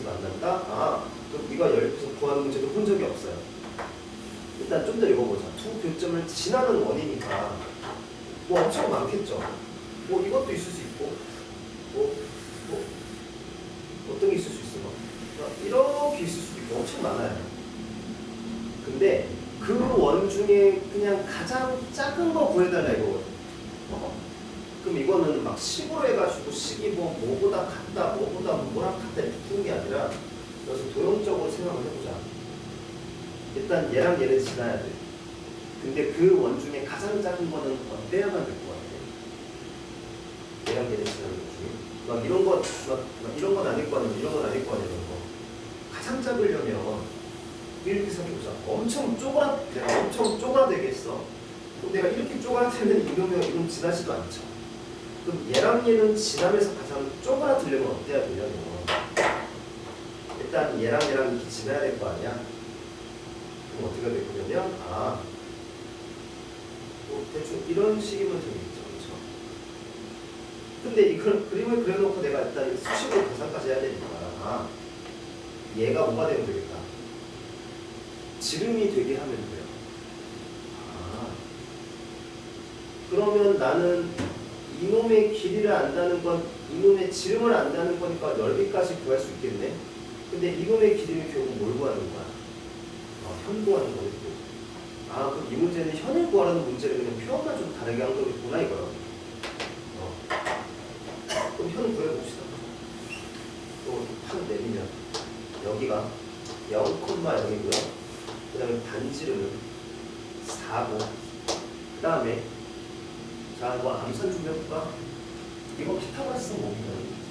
만난다? 그럼 이거 연립해서 구하는 문제도 본 적이 없어요. 일단 좀 더 읽어보자. 두 교점을 지나는 원이니까 뭐 엄청 많겠죠. 뭐 이것도 있을 수 있고 어떤 게 있을 수 있어? 이렇게 있을 수도 있고 엄청 많아요. 근데 그 원 중에 그냥 가장 작은 거 구해달라 이거거든. 그럼 이거는 막 식으로 해가지고 식이 뭐보다 같다, 뭐보다 뭐랑 같다 이렇게 푸는 게 아니라 그래서 도형적으로 생각을 해보자. 일단 얘랑 얘를 지나야 돼. 근데 그 원 중에 가장 작은 거는 빼야만 될 것 같아. 얘랑 얘를 지나는 것 중에. 막 이런 건 아닐 거 아니야, 이런 건 아닐 거 아니야, 이런 거. 가장 작으려면 이렇게 생각해보자. 내가 엄청 쪼그라들겠어. 그럼 내가 이렇게 쪼그라들면 이놈 지나지도 않죠. 그럼 얘랑 얘는 지나면서 가장 쪼그라들려면 어때야 되냐면 일단 얘랑 이렇게 지나야 될 거 아니야. 그럼 어떻게 될 거냐면 대충 이런 식이면 되겠죠. 그렇죠? 근데 이걸 그림을 그려놓고 내가 일단 수식으로 계산까지 해야 되니까 얘가 뭐가 되면 되겠다. 지름이 되게 하면 돼요. 그러면 나는 이놈의 길이를 안다는 건 이놈의 지름을 안다는 거니까 넓이까지 구할 수 있겠네. 근데 이놈의 길이는 결국 뭘 구하는 거야? 현 구하는 거겠고. 그럼 이 문제는 현을 구하는 문제를 그냥 표현만 좀 다르게 한 거겠구나 이거요. 그럼 현 구해봅시다. 또 판 내리면 여기가 0,0이고요. 그 다음에 반지름은 4고 그 다음에 자 이거 암산 준비해볼까? 이거 피타고라스 모기는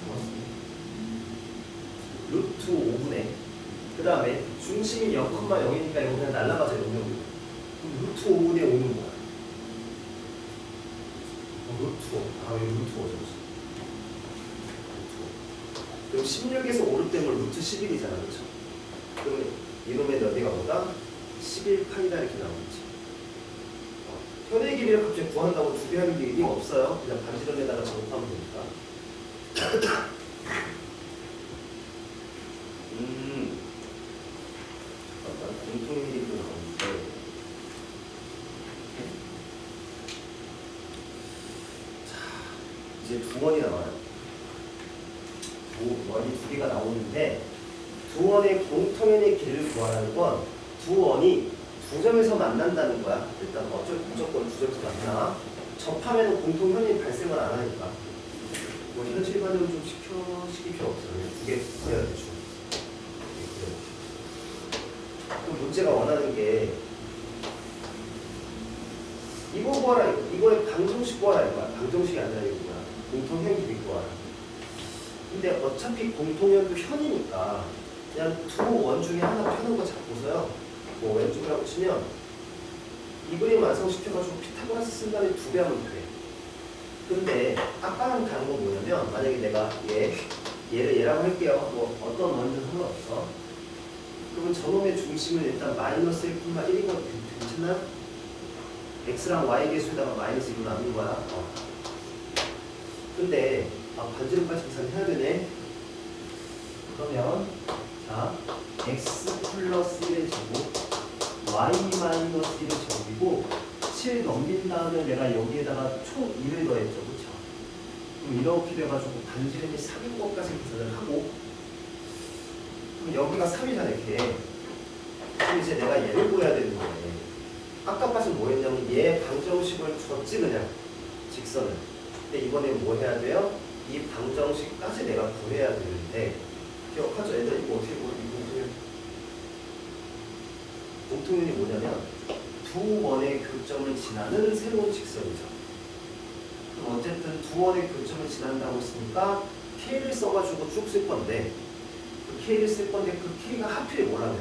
루트 5분의 그 다음에 중심이 0,0이니까 이거 그냥 날라가자 이러면 그럼 루트 5분의 5는 뭐야? 루트 5 여기 루트 5죠. 그럼 16에서 5를 빼면 루트 11이잖아, 그렇죠? 그러면 이놈의 넓이가 뭐다? 11판이다 이렇게 나오겠지. 현의 길이를 갑자기 구한다고 두 개 하는 게 의미가 없어요. 그냥 반지름에다가 작업하면 되니까. 공통의 길이도 나오는데. 자, 이제 두 원이 나와요. 원이 두 개가 나오는데 두 원의 공통연의 길이를 구하라는 건 두 원이 두 점에서 만난다는 거야. 일단 무조건 두 점에서 만나. 접하면 공통현이 발생을 안 하니까. 뭐 현실 반영을 좀 시킬 필요 없어요. 두개 구해야 되죠. 그 문제가 원하는 게 이거 구하라 이거의 방정식 구하라 이거야. 방정식이 아니라 이거야. 공통현 길이 구하라. 근데 어차피 공통현도 현이니까 그냥 두 원 중에 하나 펴는 거 잡고서요. 뭐 왼쪽이라고 치면 이 그림 완성시켜가지고 피타고라스 쓴 다음에 2배 하면 돼. 근데 아까랑 다른 건 뭐냐면 만약에 내가 얘를 얘라고 할게요. 뭐 어떤 원이든 상관없어. 그러면 저놈의 중심은 일단 마이너스 1,1이거든. 괜찮나? x랑 y 계수에다가 마이너스 1로 나눈 거야. 근데 반지름까지 계산해야 되네. 그러면 자 x 플러스 1의 제곱 y 마이너스 1의 제곱이고 7 넘긴 다음에 내가 여기에다가 총 2를 더했죠. 그쵸? 그럼 이렇게 돼가지고 반지름이 3인 것까지 계산을 하고 그럼 여기가 3이잖아 이렇게. 그럼 이제 내가 얘를 구해야 되는 거네. 아까까지 뭐 했냐면 얘 방정식을 줬지 그냥 직선을. 근데 이번엔 뭐 해야 돼요? 이 방정식까지 내가 구해야 되는데 기억하죠? 애들 이거 어떻게 보면 이 공통연이 뭐냐면 두 원의 교점을 지나는 새로운 직선이죠. 그럼 어쨌든 두 원의 교점을 지난다고 했으니까 K를 써가지고 쭉 쓸 건데 그 K를 쓸 건데 그 K가 하필 뭐라면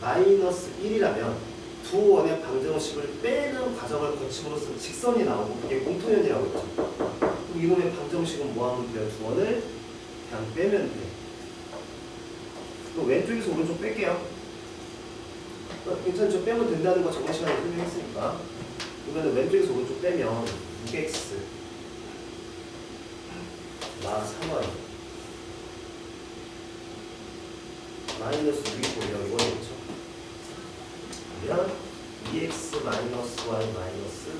마이너스 1이라면 두 원의 방정식을 빼는 과정을 거침으로써 직선이 나오고 그게 공통연이라고 했죠. 그럼 이놈의 방정식은 뭐 하면 돼요? 두 원을 그냥 빼면 돼. 그럼 왼쪽에서 오른쪽 뺄게요. 괜찮죠? 빼면 된다는 거 저번 시간에 설명했으니까. 그러면 왼쪽에서 오른쪽 빼면 6x 마 3y 마이너스 6이고요. 이거 되겠죠? 그러면 2x 마이너스 y 마이너스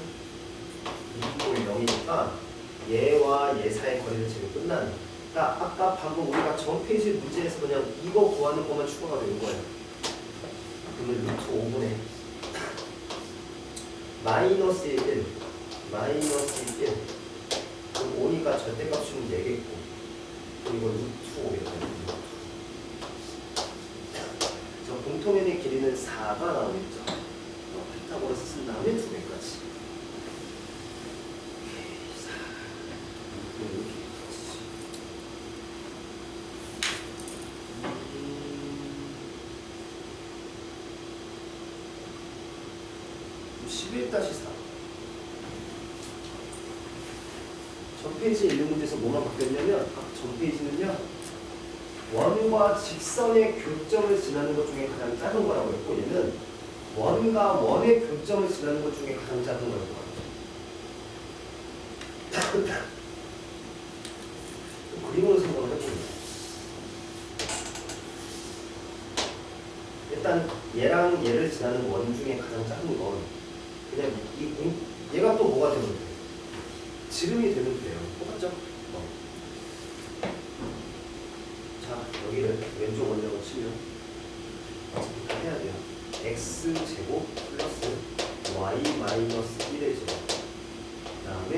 2고 0이니까 얘와 얘 사이의 거리는 지금 끝나는. 그러니까 아까 방금 우리가 전 페이지 문제에서 그냥 이거 구하는 것만 추가가 되는 거예요. 그러면 루트 5분의 마이너스 1 마이너스 1 그럼 5니까 절대값은 4개고 그리고 루트 5겠죠. 저 공통연의 길이는 4가 나오겠죠. 피타고라스 쓴 다음에 2개까지. 이렇게 11-4 전 페이지 읽는 문제에서 뭐만 바뀌었냐면 전 페이지는요 원과 직선의 교점을 지나는 것 중에 가장 작은 거라고 했고 얘는 원과 원의 교점을 지나는 것 중에 가장 작은 거라고 합니다. 그림으로 생각을 해보면 일단 얘랑 얘를 지나는 원 중에 가장 작은 건 그냥 얘가 또 뭐가 되면 돼요? 지름이 되면 돼요. 똑같죠? 자, 여기를 왼쪽 원점을 치면 어떻게 해야 돼요? x제곱 플러스 y 마이너스 1의 제곱 그 다음에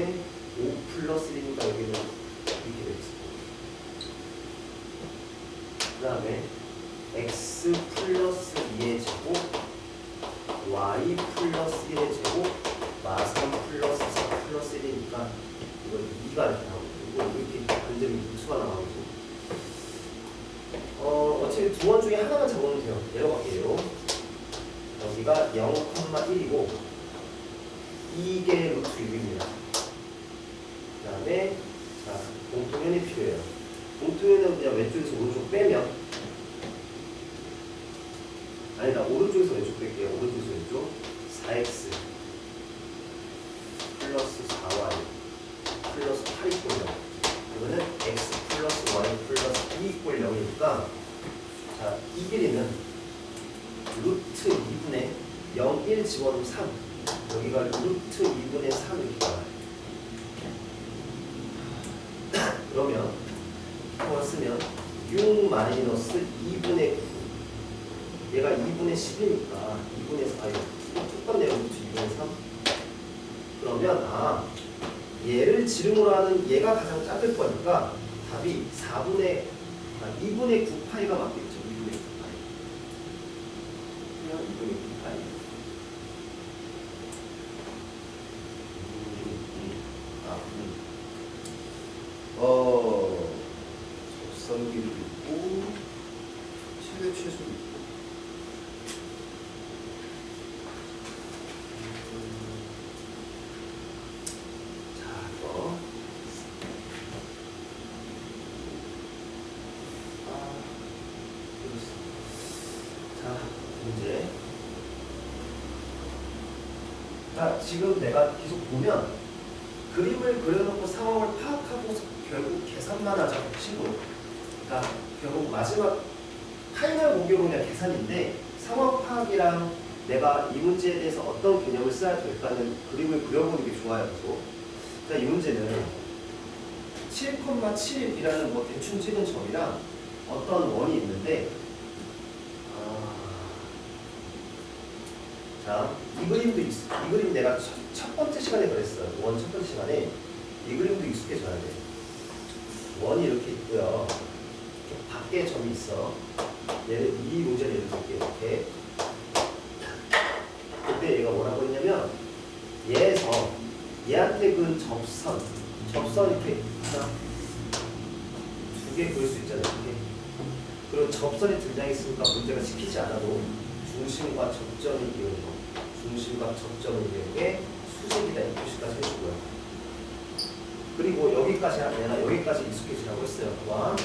5 플러스 1이니까 여기는 이렇게 되겠습니다. 그 다음에 x 플러스 2의 제곱 y 플러스 1의 제곱 마3 플러스 4 플러스 1이니까 이거 2가 이렇게 나오고 이거 이렇게 반대로 수가 나오고 어차피 두 원 중에 하나만 잡으면 돼요. 내려갈게요. 여기가 0,1이고 이게 루트 6입니다. 그 다음에 자 공통연이 필요해요. 공통연은 그냥 왼쪽에서 오른쪽 빼면 아니다. 오른쪽에서 왼쪽 뺄게요. 오른쪽에서 왼쪽 4x 플러스 4y 플러스 8 이꼴 0 이거는 x 플러스 y 플러스 2 이꼴 0이니까 자, 이 길이는 루트 2분의 0, 1 집어넣으면 3 여기가 루트 2분의 3 이렇게 나와요. 그러면 이거 쓰면 6 마이너스 2분의 9 얘가 2분의 10이니까 2분의 4 똑같네요. 루트 2분의 3 그러면 얘를 지름으로 하는 얘가 가장 작을 거니까 답이 2분의 9파이가 맞겠죠. 2분의 9파이 그냥 2분의 9파이 적선기도 있고 최대 최소도 있고 자, 지금 내가 계속 보면 그림을 그려놓고 상황을 파악하고 결국 계산만 하자고 치고, 그러니까 결국 마지막 파이널 공격은 그냥 계산인데 상황 파악이랑 내가 이 문제에 대해서 어떤 개념을 써야 될까는 그림을 그려보는 게 좋아요. 계속. 자, 이 문제는 7,7이라는 뭐 대충 찍은 점이랑 어떤 원이 있는데, 자, 이 그림도 이 그림 내가 첫 번째 시간에 그랬어요. 원 첫 번째 시간에 이 그림도 익숙해져야 돼. 원이 이렇게 있고요. 이렇게 밖에 점이 있어. 이 문제를 예를 들게 이렇게. 그때 얘가 뭐라고 했냐면 얘에서 얘한테 그은 접선 이렇게 하나, 두 개 그릴 수 있잖아요. 이렇게. 그리고 접선이 등장했으니까 문제가 지키지 않아도 중심과 접점이 이루는 거. 중심과 접점을 이루는 게 수직이다. 이 표시까지 해주고요. 그리고 여기까지 하면 여기까지 익숙해지라고 했어요. 와.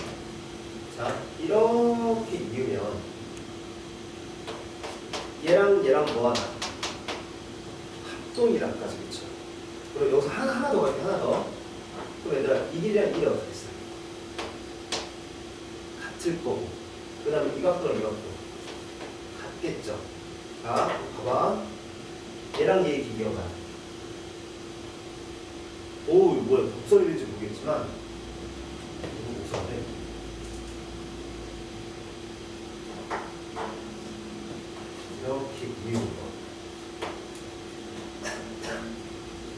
자, 이렇게 이으면 얘랑 뭐 하나? 합동이라까지 그쵸? 그리고 여기서 하나 더 갈게, 하나 더. 그럼 얘들아, 이 길이랑 이 길이 어떻게 했어요? 같을 거고. 그 다음에 이 각도랑 이 각도. 같겠죠? 자, 봐봐. 얘랑 얘의 비교가. 오, 뭐야, 독설일인지 모르겠지만, 이거 우선해. 이렇게 이은 거.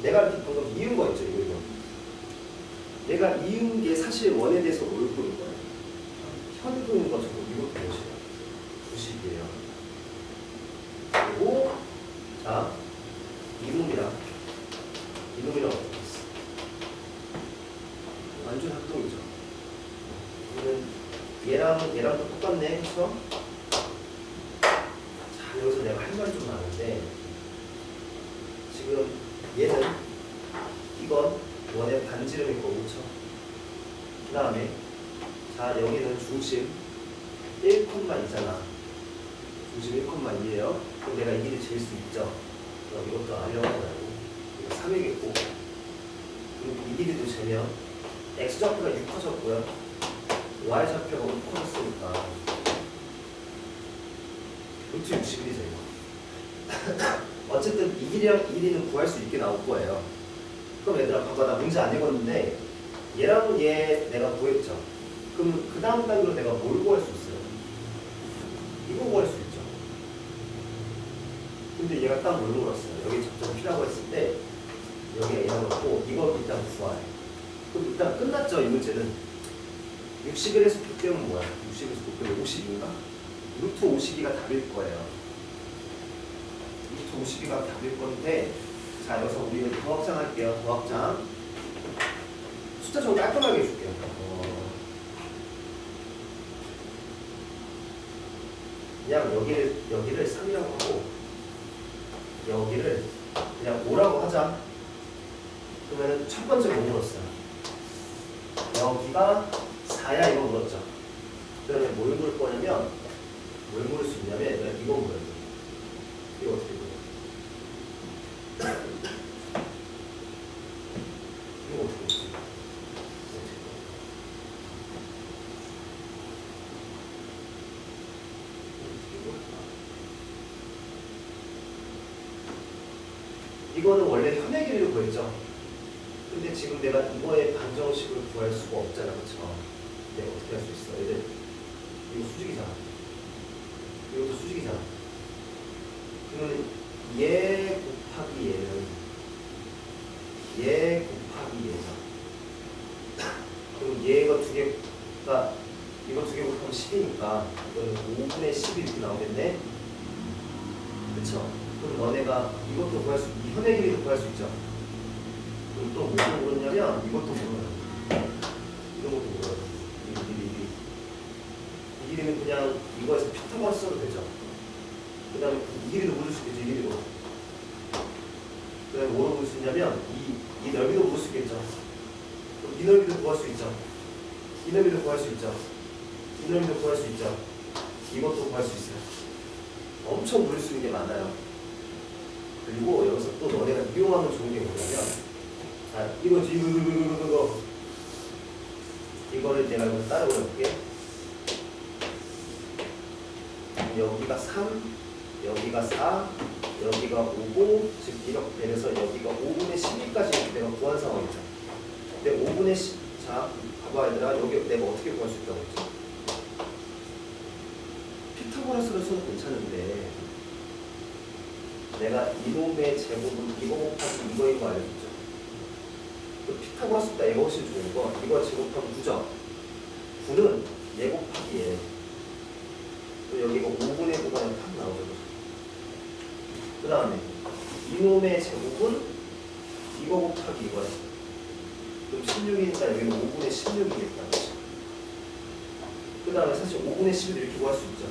내가 이렇게 방금 이은 거 있죠, 이거. 내가 이은 게 사실 원에 대해서 옳고인 거예요. 현도인 것처럼 이것도 몇이에요? 90이에요. 그리고, 자, 이놈이랑 어떻게 했어? 완전 합동이죠. 이거는 얘랑도 똑같네, 그쵸? 자, 여기서 내가 할 말 좀 많은데, 지금 얘는 이건 원의 반지름일 거고, 그쵸? 그 다음에 자, 여기는 중심 1,2잖아. 중심 1,2예요. 그럼 내가 이 길이 잴 수 있죠. 그럼 이것도 R이라고 하고, 이거 3이겠고, 그리고 이 길이도 재면 X좌표가 6 커졌고요. Y좌표가 5 커졌으니까 루트 61이죠, 이거. 어쨌든 이 길이랑 이 길이는 구할 수 있게 나올 거예요. 그럼 얘들아, 봐봐. 나 문제 안 읽었는데 얘랑 얘 내가 구했죠. 그럼 그 다음 단계로 내가 뭘 구할 수 있어요? 이거 구할 수 있죠. 근데 얘가 딱 뭘 물었어요? 여기 접점 P라고 했을 때 여기에 A라고 넣고 이거 일단 구하래. 그럼 일단 끝났죠, 이 문제는. 61에서 곱되면 뭐야? 60에서 곱되면 52인가? 루트 52가 답일 거예요. 루트 52가 답일 건데, 자, 여기서 우리는 더확장 할게요. 더확장. 숫자 좀 깔끔하게 해줄게요. 그냥 여기를 3이라고 하고 여기를 그냥 5라고 하자. 그러면 첫 번째 뭐 물었어요? 여기가 4야, 이거 물었죠. 그러면 뭘 물을 거냐면, 뭘 물을 수 있냐면 이거 물어야 돼. 이거 어떻게 물어? 이거 어떻게 물지? 이거는 원래 현의 길이로 구했죠. 근데 지금 내가 이거의 방정식을 구할 수가 없잖아, 그쵸? 내가 어떻게 할 수 있어? 얘들 이거 수직이잖아. 이것도 수직이잖아. 그러면 얘 곱하기 얘는 얘 곱하기 얘죠. 그럼 얘가 두 개가 이거 두 개 곱하면 10이니까 이거는 5분의 10이 이렇게 나오겠네. 그쵸? 그럼 너네가 이것도 구할 수, 이 현의 길이도 구할 수 있죠. 그럼 또 뭐를 물었냐면 이것도 물어요. 이런 것도 물어요. 이 길이는 그냥 이거에서 평타만 써도 되죠. 그 다음에 이 길이도 물을 수 있겠죠. 이 길이도. 그 다음에 뭐로 물을 수 있냐면 이 넓이도 물을 수 있겠죠. 그럼 이 넓이도 구할 수 있죠. 이 넓이도 구할 수 있죠. 이 넓이도 구할 수 있죠. 이것도 구할 수 있어요. 엄청 물을 수 있는 게 많아요. 그리고 여기서 또 너네가 이용하면 좋은 게 뭐냐면, 자, 이거지, 이거. 이거를 내가 이거 따로 그려볼게. 여기가 3, 여기가 4, 여기가 5고, 즉 이렇게 되면서 여기가 5분의 12까지 이렇게 내가 구한 상황이죠. 근데 5분의 10, 자, 봐봐 얘들아, 여기 내가 어떻게 구할 수 있다고 했지? 피타고라스로 써도 괜찮은데, 내가 이놈의 제곱은 이거 곱하기 이거인 거 알려줬죠? 그 피타고라스보다 얘가 훨씬 좋은 거, 이거 제곱하면 9죠? 9는 얘 곱하기 얘. 또 여기가 5분의 9가 탁 나오죠. 그 다음에 이놈의 제곱은 이거 곱하기 이거야. 그럼 16이니까 여기는 5분의 16이겠다. 그 다음에 사실 5분의 11도 이렇게 구할 수 있죠.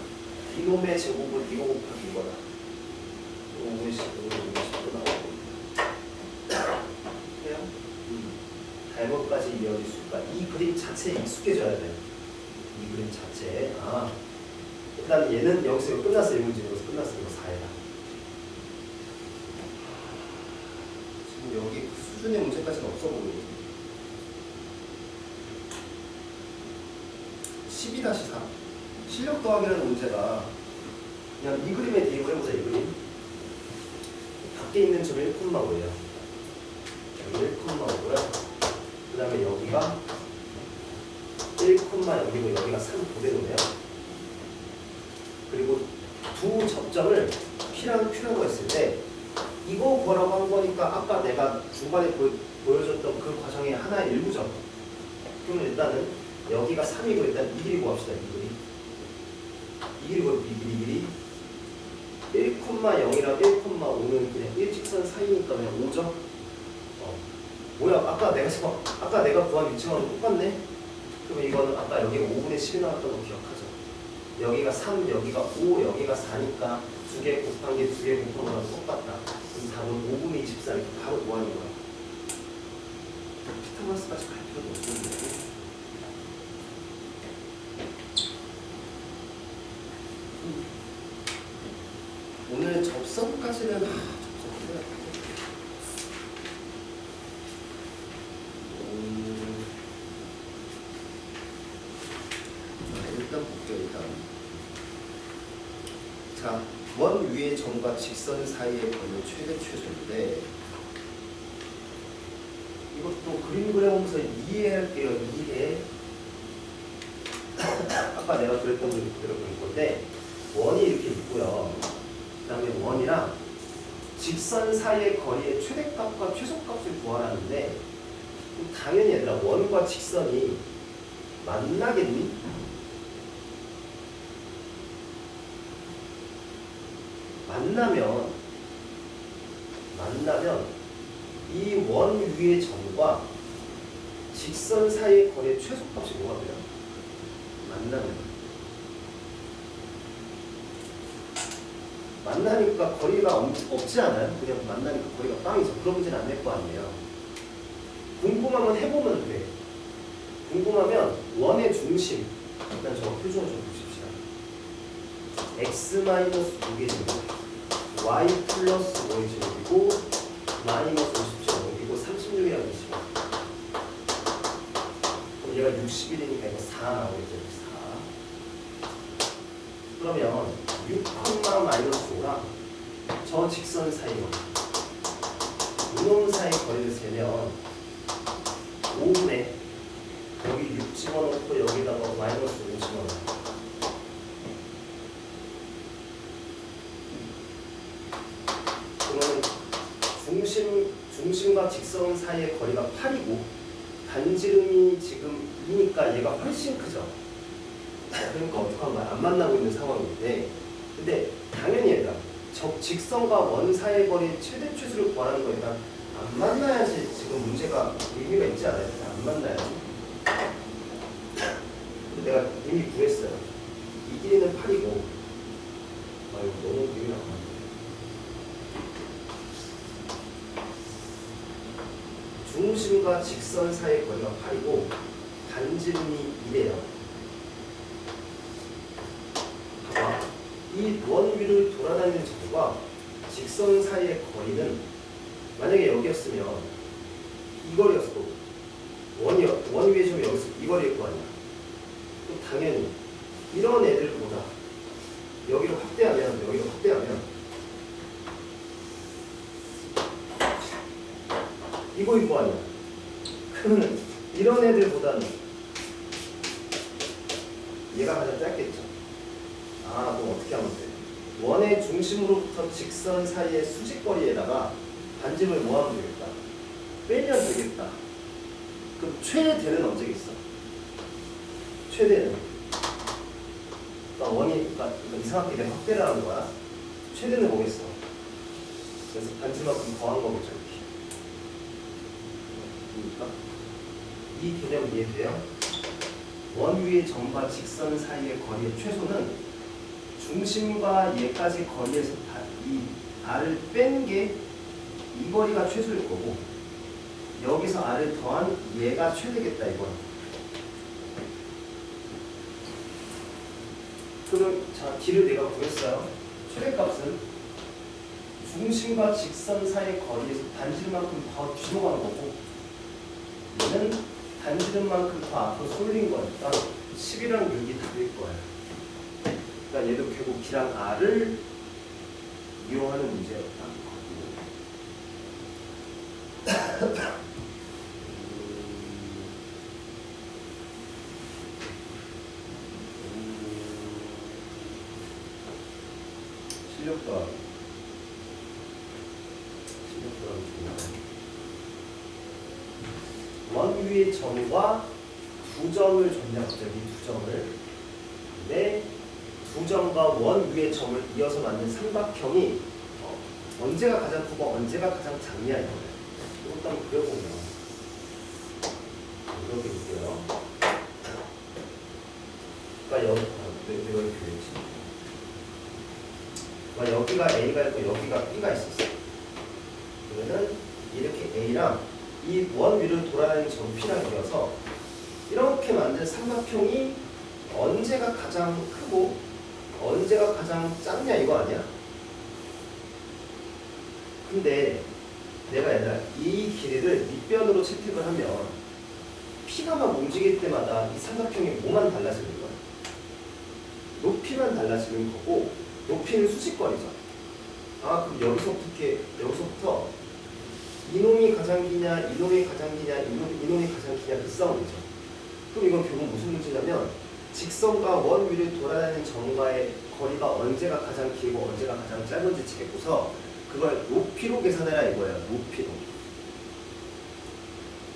이놈의 제곱은 이거 곱하기 이거다. 5분의 11도 나오고. 해요? 달목까지 이어질 수가. 이 그림 자체에 익숙해져야 돼요. 이 그림 자체에. 그 다음에 얘는 여기서 이거 끝났어요. 이 문제 여기서 끝났어요. 이거 4회다. 지금 여기 그 수준의 문제까지는 없어 보이거든요. 12-4 실력 더하기라는 문제가 그냥 이 그림에 대입을 해보자. 이 그림 밖에 있는 점이 1,5예요. 여기 1,5고요. 그 다음에 여기가 1,0이고 여기가 3 그대로네요. 그리고 두 접점을 P랑 Q라고 했을 때 이거 구하라고 한 거니까 아까 내가 중간에 보여줬던 그 과정의 하나의 일부죠. 그러면 일단은 여기가 3이고 일단 이 길이 구합시다. 이 길이. 이 길이 구합시다. 이 길이. 1,0이랑 1,5는 그냥 일직선 사이니까 그냥 5죠. 뭐야? 아까 내가 구한 위치랑 똑같네. 그러면 이거는 아까 여기가 5분의 10이 나왔던 거 기억하죠? 여기가 3, 여기가 5, 여기가 4니까 두 개 곱한 게 두 개 곱한 거랑 똑같다. 그럼 답은 5분의 24 이렇게 바로 구하는 거야. 피타고라스까지 갈 필요도 없는데. 오늘 접선까지는 일단 볼게요. 일단 자, 원 위의 점과 직선 사이의 거리는 최대 최소인데 이것도 그림 그려보면서 이해할게요. 이해. 아까 내가 그랬던 거 그대로 그릴 건데 원이 이렇게 있고요. 그 다음에 원이랑 직선 사이의 거리의 최대값과 최소값을 구하라는데 당연히 얘들아 원과 직선이 만나겠니? 만나면 이 원 위의 점과 직선 사이의 거리의 최소값이 뭐가 돼요? 만나니까 거리가 없지 않아요? 그냥 만나니까 거리가 빵이죠. 그런 문제는 안 낼 거 아니에요. 궁금하면 해보면 돼. 궁금하면 원의 중심 일단 저 표준을 좀 보십시다. x-2개 제곱 y 플러스 5의 제곱이고 마이너스 50제곱이고 36이라고 있습니다. 그럼 얘가 61이니까 이거 4 나오겠죠. 4. 그러면 6, 마이너스 5랑 저 직선 사이로 이놈 사이 거리를 세면 5분의 여기 6 집어넣고 여기다가 마이너스 5 집어넣고 그러면 중심과 직선 사이의 거리가 8이고 반지름이 지금 2니까 얘가 훨씬 크죠. 그러니까 어떡한 거야? 안 만나고 있는 상황인데 근데 당연히 얘들아 직선과 원 사이의 거리 최대 최소를 구하는 거 일단 안 만나야지 지금 문제가 의미가 있지 않아요? 안 만나야지. 근데 내가 이미 구했어요. 이 길이는 8이고 이거 너무 의미가 안 맞네. 중심과 직선 사이의 거리가 8이고 반지름이 2래요. 봐봐. 이 원 위를 돌아다니는 점과 직선 사이의 거리는 만약에 여기였으면 이 거리였어도 원 위에 좀 여기서 이 거리일 거 아니야. 또 당연히 이런 애들보다 여기로 확대하면 이거일 거 아니야. 그러면 이런 애들보다는 얘가 가장 짧겠죠. 아, 그럼 어떻게 하면 돼? 원의 중심으로부터 직선 사이의 수직거리에다가 반지름을 뭐 하면 되겠다? 빼면 되겠다. 그럼 최대는 언제겠어? 최대는 그러니까 이상하게 내가 확대를 하는 거야. 최대는 뭐겠어? 그래서 반지만큼 더한 거겠죠. 이렇게. 그러니까 이 개념 이해돼요? 원 위의 점과 직선 사이의 거리의 최소는 중심과 얘까지 거리에서 이 r을 뺀 게 이 거리가 최소일 거고 여기서 r을 더한 얘가 최대겠다 이거야. 그럼 자 D를 내가 구했어요. 최대값은 중심과 직선 사이의 거리에서 반지름만큼 더 뒤로 가는 거고 얘는 반지름만큼 더 앞으로 쏠린 거니까 10이랑 6이 답일 거예요. 그러니까 얘도 결국 B랑 R을 이용하는 문제였다. 실력 더하기 중요하네. 원 위의 점과 두 점을 줬냐 갑자기 두 점을. 근데 두 점과 원 위의 점을 이어서 만든 삼각형이 언제가 가장 크고 언제가 가장 작냐 이거예요. 이것도 한번 그려보면 이렇게 볼게요. 그러니까 여기 그려야지. 그러니까 여기가 A가 있고 여기가 B가 있었어. 그러면은 이렇게 A랑 이 원 위를 돌아다니는 점 P랑 이어서 이렇게 만든 삼각형이 언제가 가장 크고 언제가 가장 작냐 이거 아니야? 근데 내가 얘들아 이 길이를 밑변으로 채택을 하면 P가 막 움직일 때마다 이 삼각형이 뭐만 달라지는 거야? 높이만 달라지는 거고 높이는 수직거리죠. 아 그럼 여기서부터 이놈이 가장 기냐 이놈이 가장 기냐 이놈이 가장 기냐 그 싸움이죠. 그럼 이건 결국 무슨 문제냐면 직선과 원 위를 돌아다니는 점과의 거리가 언제가 가장 길고 언제가 가장 짧은지 재고서 그걸 높이로 계산해라 이거예요. 높이로.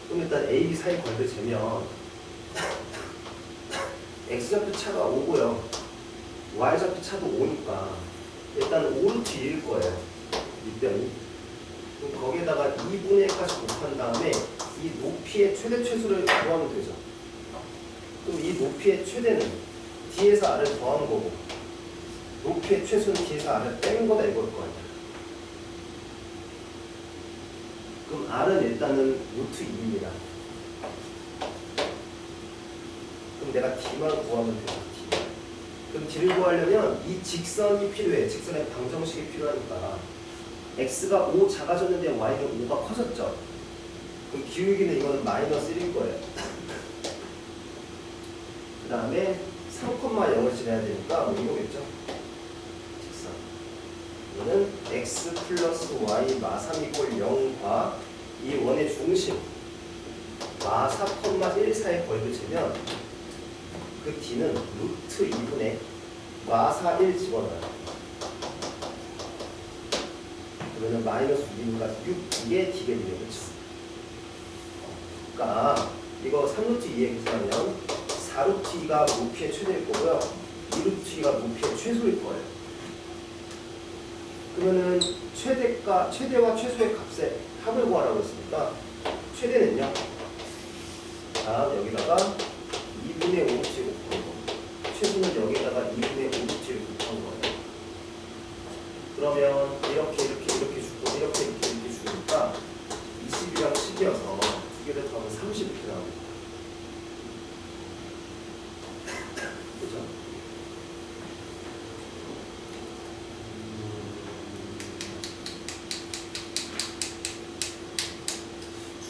그럼 일단 A, B 사이 거리를 재면 X좌표 차가 5고요. Y좌표 차도 5니까 일단 5루트 2일 거예요. 밑변이. 그럼 거기에다가 2분의 1까지 곱한 다음에 이 높이의 최대 최소를 구하면 되죠. 그럼 이 높이의 최대는 D에서 R을 더한 거고 높이의 최소는 D에서 R을 빼는 거다 이걸 거 아니야. 그럼 R은 일단은 루트 2입니다. 그럼 내가 D만 구하면 되죠. D. 그럼 D를 구하려면 이 직선이 필요해. 직선의 방정식이 필요하니까 X가 5 작아졌는데 Y는 5가 커졌죠. 그럼 기울기는 이거는 마이너스 1일 거예요. 그 다음에 3,0을 지나야 되니까 뭐 이거겠죠. 직선. 이거는 x 플러스 y 마3 이꼴 0과 이 원의 중심 마4,1 사이의 거리를 재면 그 d는 루트 2분의 마4 1 집어넣어요. 그러면 마이너스 2니까 6 이게 d게 되는 거죠. 그러니까 이거 3루트 2에 계산하면 4루트 2가 높이의 최대일 거고요. 2루트 2가 높이의 최소일 거예요. 그러면은 최대와 최소의 값의 합을 구하라고 했으니까 최대는요. 자 여기다가 2분의 5루트 곱한 거. 최소는 여기다가 2분의 5루트를 곱한 거예요. 그러면 이렇게 주고 이렇게 주니까 20이랑 10이어서 두 개를 더하면 30 이렇게 나옵니다. 그죠?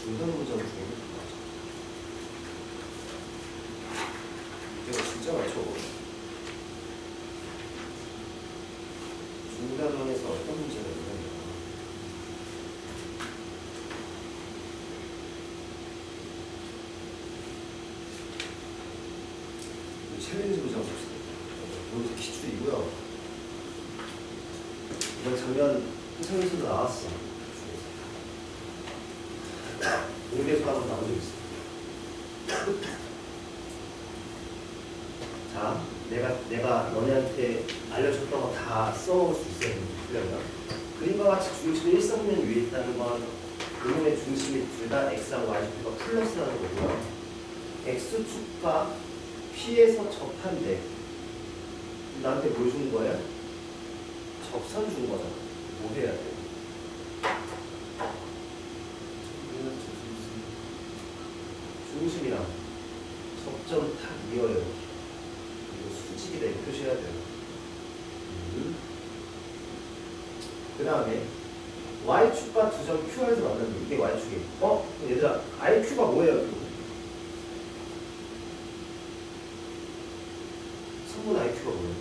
중간 문장 중에 문제가 진짜 많죠. 중간원에서 어떤 문제가 있느냐. 챌린지 문장 봅시다. 오늘 기출이고요. 이번 작년 한창에서도 나왔어. 오늘에서 한번 나온 적 있어. 자, 내가 너네한테 알려줬던 거 다 써먹을 수 있어야 되는 그림과 같이 중심이 일성면 위에 있다는 건 그림의 중심이 둘 다 x랑 y축과 플러스라는 거고요. x축과 p에서 접한대. 나한테 뭘 준 거야? 접선 준 거잖아. 뭐 해야 돼? 중심이랑 접점 딱 이어요. 이거 수직이다 이렇게 표시해야 돼요. 그 다음에 y축과 두 점 q에서 만났는데 이게 y축이에요. 얘들아 iq가 뭐예요? 성분 iq가 뭐예요?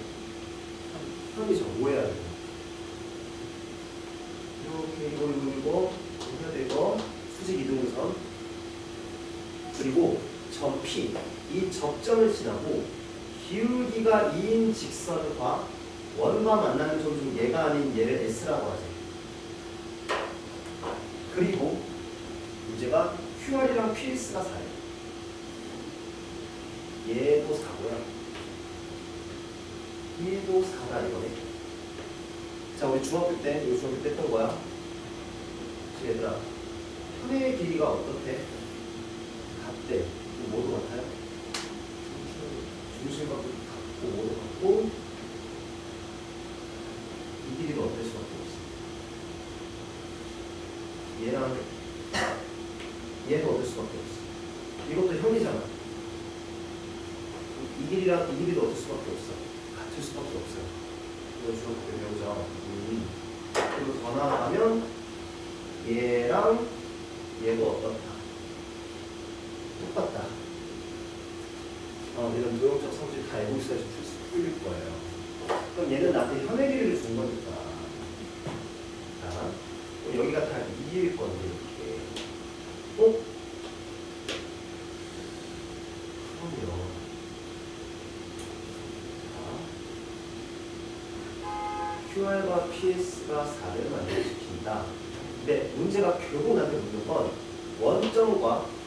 편이죠. 뭐해야 돼? 이렇게 이거 해야 돼. 이거 수직 이등선 그리고 점 P 이 접점을 지나고 기울기가 2인 직선과 원과 만나는 점 중 얘가 아닌 얘를 S라고 하지. 그리고 문제가 QR이랑 PS가 4예요. 얘도 4고요. 얘도 4다 이거네. 자, 우리 중학교 때 했던 거야. 얘들아, 편의 길이가 어떻대? 같대. 뭐도 같아요? 중심과 같고 뭐도 같고 이 길이도 어떨 수밖에 없어. 얘랑 얘도 어떨 수밖에 없어. 이것도 형이잖아. 이 길이랑 이 길이도 어떨 수밖에 없어. 같을 수밖에 없어요. 이거 중학교 때 배우죠. 그리고 더 나아가면 얘랑 얘도 어떻다. 똑같다. 이런 도형적 성질 다 알고 있어야지 풀릴 거예요. 그럼 얘는 나한테 현의 길이를 준 거니까. 자, 여기가 다 2일 건데, 이렇게. 그럼요. 자, QR과 PS가 4를 만들어시킨다. 근데 문제가 결국 나한테 묻는 건 원점과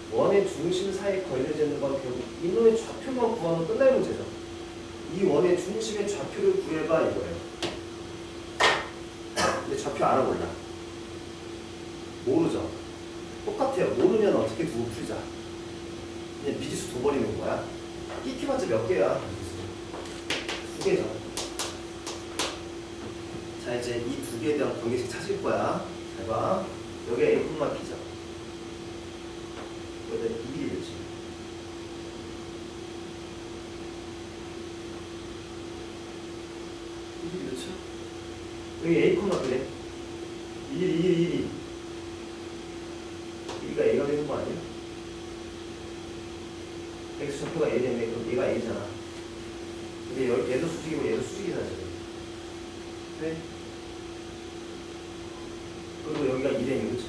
원의 중심 사이에 걸려져 있는 건 결국 이놈의 좌표만 구하면 끝날 문제죠. 이 원의 중심의 좌표를 구해봐 이거예요. 근데 좌표 알아 몰라? 모르죠. 똑같아요. 모르면 어떻게 두고 풀자. 그냥 미지수 둬버리는 거야. 끼키봤자 몇 개야? 미지수. 2개죠. 자, 이제 이 2개에 대한 관계식 찾을 거야. 잘 봐. 여기 A뿐만 B죠. 여기다 2이 되지. 이게 몇이야? 여기 A, 그래. 1. 1가 A가 되는 거 아니야? X 좌표가 A 되면 그럼 얘가 A잖아. 근데 얘도 수직이고 얘도 수직이잖아, 지금. 네? 그리고 여기가 2되면 그렇죠?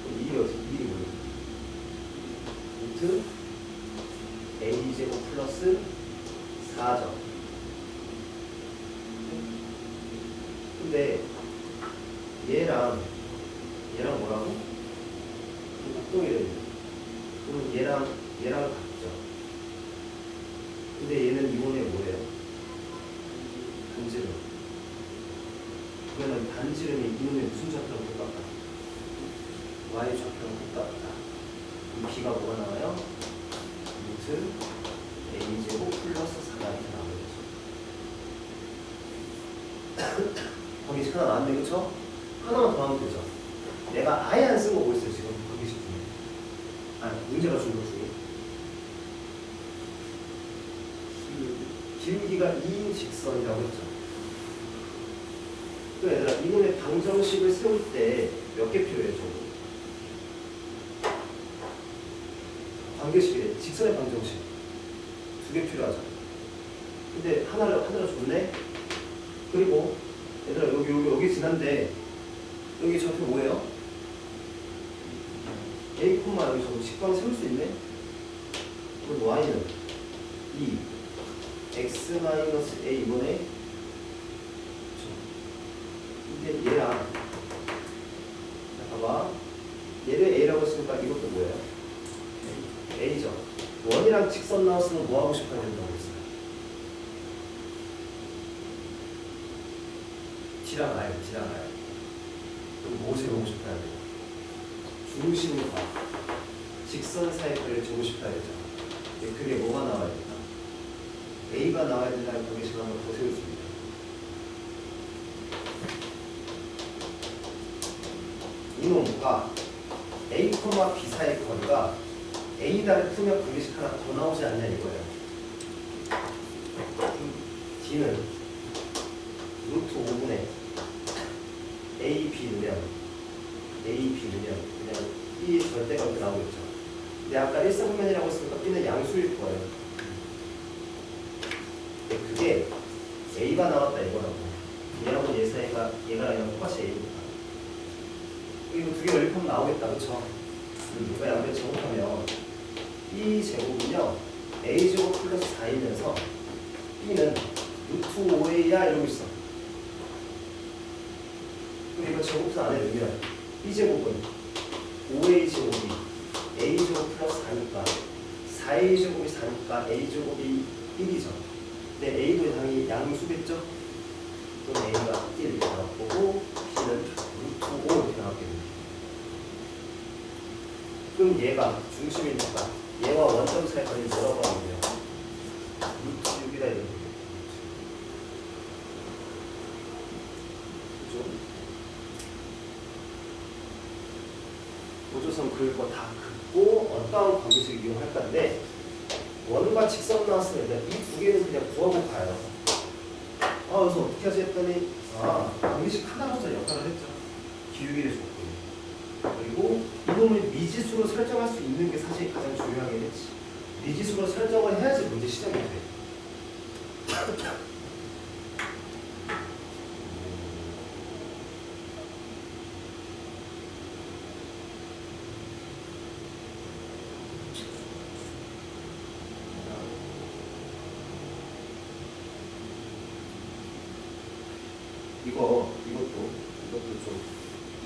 그럼 2이 어떻게, 2이 뭐야? 루트 A제곱 플러스 4점. 근데 얘랑 뭐라고? 곡동이래요. 그럼 얘랑 같죠. 근데 얘는 이원의 뭐예요? 반지름. 그러면 반지름이 이놈의 무슨 좌표랑 똑같다? Y 좌표랑 똑같다. 이 B가 뭐가 나와요? 루트 A제곱 플러스 4가 이렇게 나오겠죠. 관계식 하나 나왔네, 그쵸? 하나만 더 하면 되죠. 내가 아예 안 쓴 거 뭐 있어요, 지금? 관계식 중에. 문제가 준 것 중에. 기울기가 2인 직선이라고 했죠. 그 얘들아, 이놈의 방정식을 세울 때 몇 개 필요해요, 저거? 관계식이래. 직선의 방정식. 두 개 필요하죠. 근데 하나를 줬네. 그리고 얘들아 여기 지난데 여기 좌표 뭐예요? A, 여기 저거 직방 세울 수 있네? 그럼 y는 2 x 마이너스 a 이번에 이게 얘랑 자 봐봐 얘를 a라고 했으니까 이것도 뭐예요? a죠. 원이랑 직선 나왔으면 뭐 하고 싶어야 된다고 했어요? D랑 R. 그럼 뭐 재보고 싶어야 돼요? 중심과 직선 사이의 거리를 재고 싶어야 되죠. 그게 뭐가 나와야 된다? A가 나와야 된다는 관계식 한번 더 세우십니다. 이놈과 A, B 사이의 거리가 A다를 풀면 관계식 하나 더 나오지 않냐 이거예요. D는 루트 5분의 AB면 그냥 B 절대가 이렇게 나오겠죠. 근데 아까 일사분면이라고 했으니까 B는 양수일 거예요. 근데 그게 A가 나왔다 이거라고. 얘하고 얘 사이가 얘랑 똑같이 A입니다. 그리고 두 개 연립하면 나오겠다, 그렇죠? 이거 양변 제곱하면 B 제곱은요 A 제곱 플러스 4이면서 B는 루트 5A야 이러고 있어. 그럼 이거 제곱도 안에 넣으면 B 제곱은 5A 제곱이 A 제곱 플러스 4니까 4A 제곱이 4니까 A 제곱이 1이죠. 근데 A도 당연히 양수겠죠? 그럼 A가 1 이렇게 나올 거고 B는 루트 5 이렇게 나왔겠네요. 그럼 얘가 중심이니까 얘와 원점 사이 거리를 뭐라고 하면요? 루트 6이라 이렇게 그죠? 보조선 그을 거 다 긋고 어떠한 관계식을 이용할 건데 원과 직선 나왔으면 이 두 개는 그냥 구하고 가요. 그래서 어떻게 하지 했더니 관계식 하나로서 역할을 했죠. 기울기를 줬고 그리고 이놈을 미지수로 설정할 수 있는 게 사실 가장 중요하긴 했지. 미지수로 설정을 해야지 문제 시작이 돼. 이것도 좀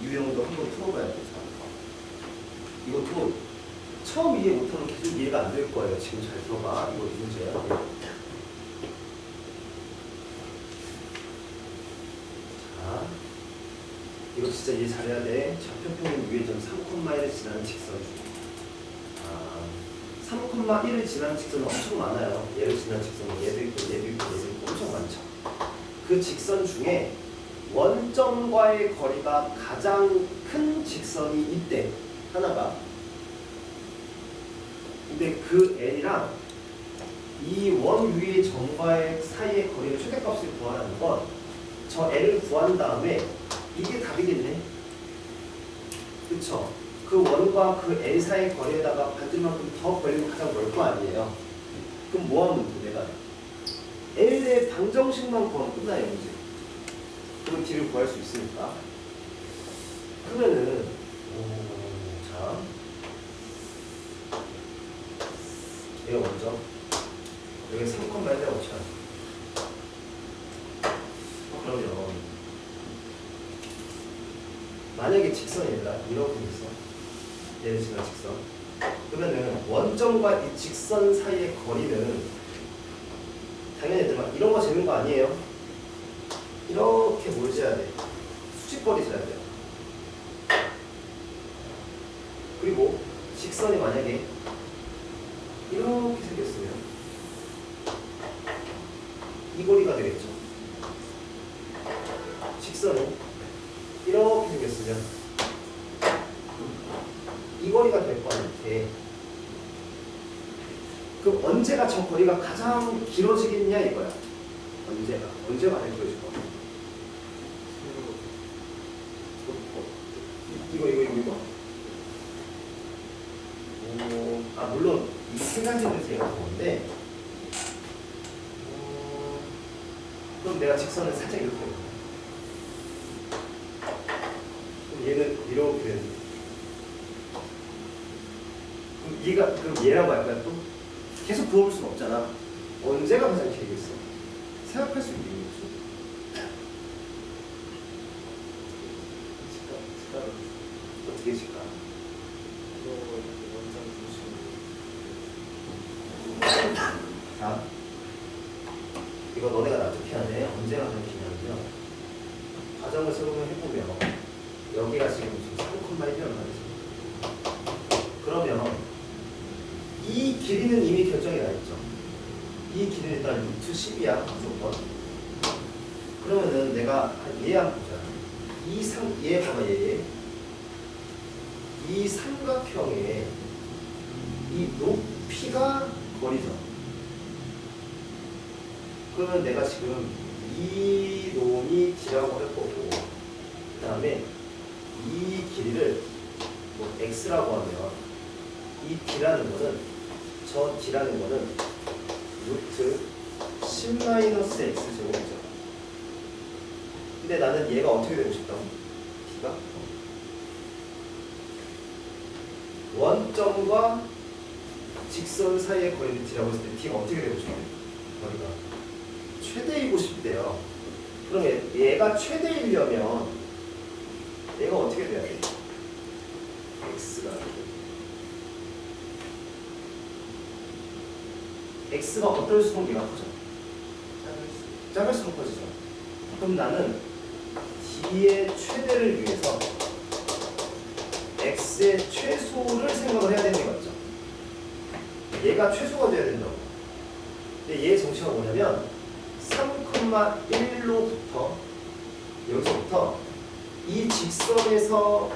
유형도 한번 풀어봐야 돼. 이것도 처음 이해 못하면 계속 이해가 안 될 거예요. 지금 잘 들어봐. 이거 문제야. 자, 이거 진짜 이해 잘해야 돼. 좌표평면 유회전 3,1을 지나는 직선. 3,1을 지나는 직선은 엄청 많아요. 얘를 지나는 직선은 얘도 있고 엄청 많죠. 그 직선 중에 원점과의 거리가 가장 큰 직선이 있대. 하나가. 근데 그 L이랑 이 원 위의 점과의 사이의 거리를 최대값을 구하라는 건 저 L을 구한 다음에 이게 답이겠네. 그쵸? 그 원과 그 L 사이의 거리에다가 반지만큼 더 걸리면 가장 멀 거 아니에요. 그럼 뭐 하면 돼? 내가 L의 방정식만 구하면 끝나요, 문제. 그럼 D를 구할 수 있으니까. 그러면은 자, 얘가 먼저 여기 3,1에 5천. 그러면 만약에 직선이다 이렇게 있어. 얘를 지난 직선. 그러면은 원점과 이 직선 사이의 거리는 당연히 얘들만 이런 거 재는 거 아니에요? 이렇게 뭘 재야 돼? 수직거리 재야 돼요. 그리고 직선이 만약에 이렇게 생겼으면 이 거리가 되겠죠. 직선이 이렇게 생겼으면 이 거리가 될 거 아니에요. 그럼 언제가 저 거리가 가장 길어지겠냐 이거야. 언제가 될 거지? 이거. 물론 이 세 가지는 제가 보는데 그럼 내가 직선을 살짝 이렇게 해볼게. 그럼 얘는 이렇게 되는. 그럼 얘라고 할까요 또? 계속 그어볼 수는 없잖아. 언제가 가장 길겠어? 생각할 수 있는 거지. 어떻게 칠까? 자, 이거 너네가 납득해 야 돼. 언제가 가장 기냐면요. 과정을 설명을 해보면 여기가 지금 3,1이란 말이죠. 그러면 이 길이는 이미 결정이 나 있죠. 이 길이는 일단 루트 10이야 무조건. 그러면은 내가 얘 한번 보자. 얘 봐봐 얘. 이 삼각형의 이 높이가 거리죠. 그러면 내가 지금 이 놈이 D라고 할 거고, 그 다음에 이 길이를 뭐 X라고 하면 이 D라는 거는, 저 D라는 거는 루트 10-X 제곱이죠. 근데 나는 얘가 어떻게 되고 싶다고? D가? 원점과 직선 사이의 거리를 D라고 했을 때 D가 어떻게 되고 싶어요? 거리가 최대이고 싶대요. 그럼 얘가 최대이려면 얘가 어떻게 돼야 돼? X가 어떨수록 얘가 커져? 작을수록 커지죠. 그럼 나는 D의 최대를 위해서 X의 최소를 생각을 해야 되는 게 맞죠? 얘가 최소가 돼야 된다고. 근데 얘의 정체가 뭐냐면 3,1로부터 여기서부터 이 직선에서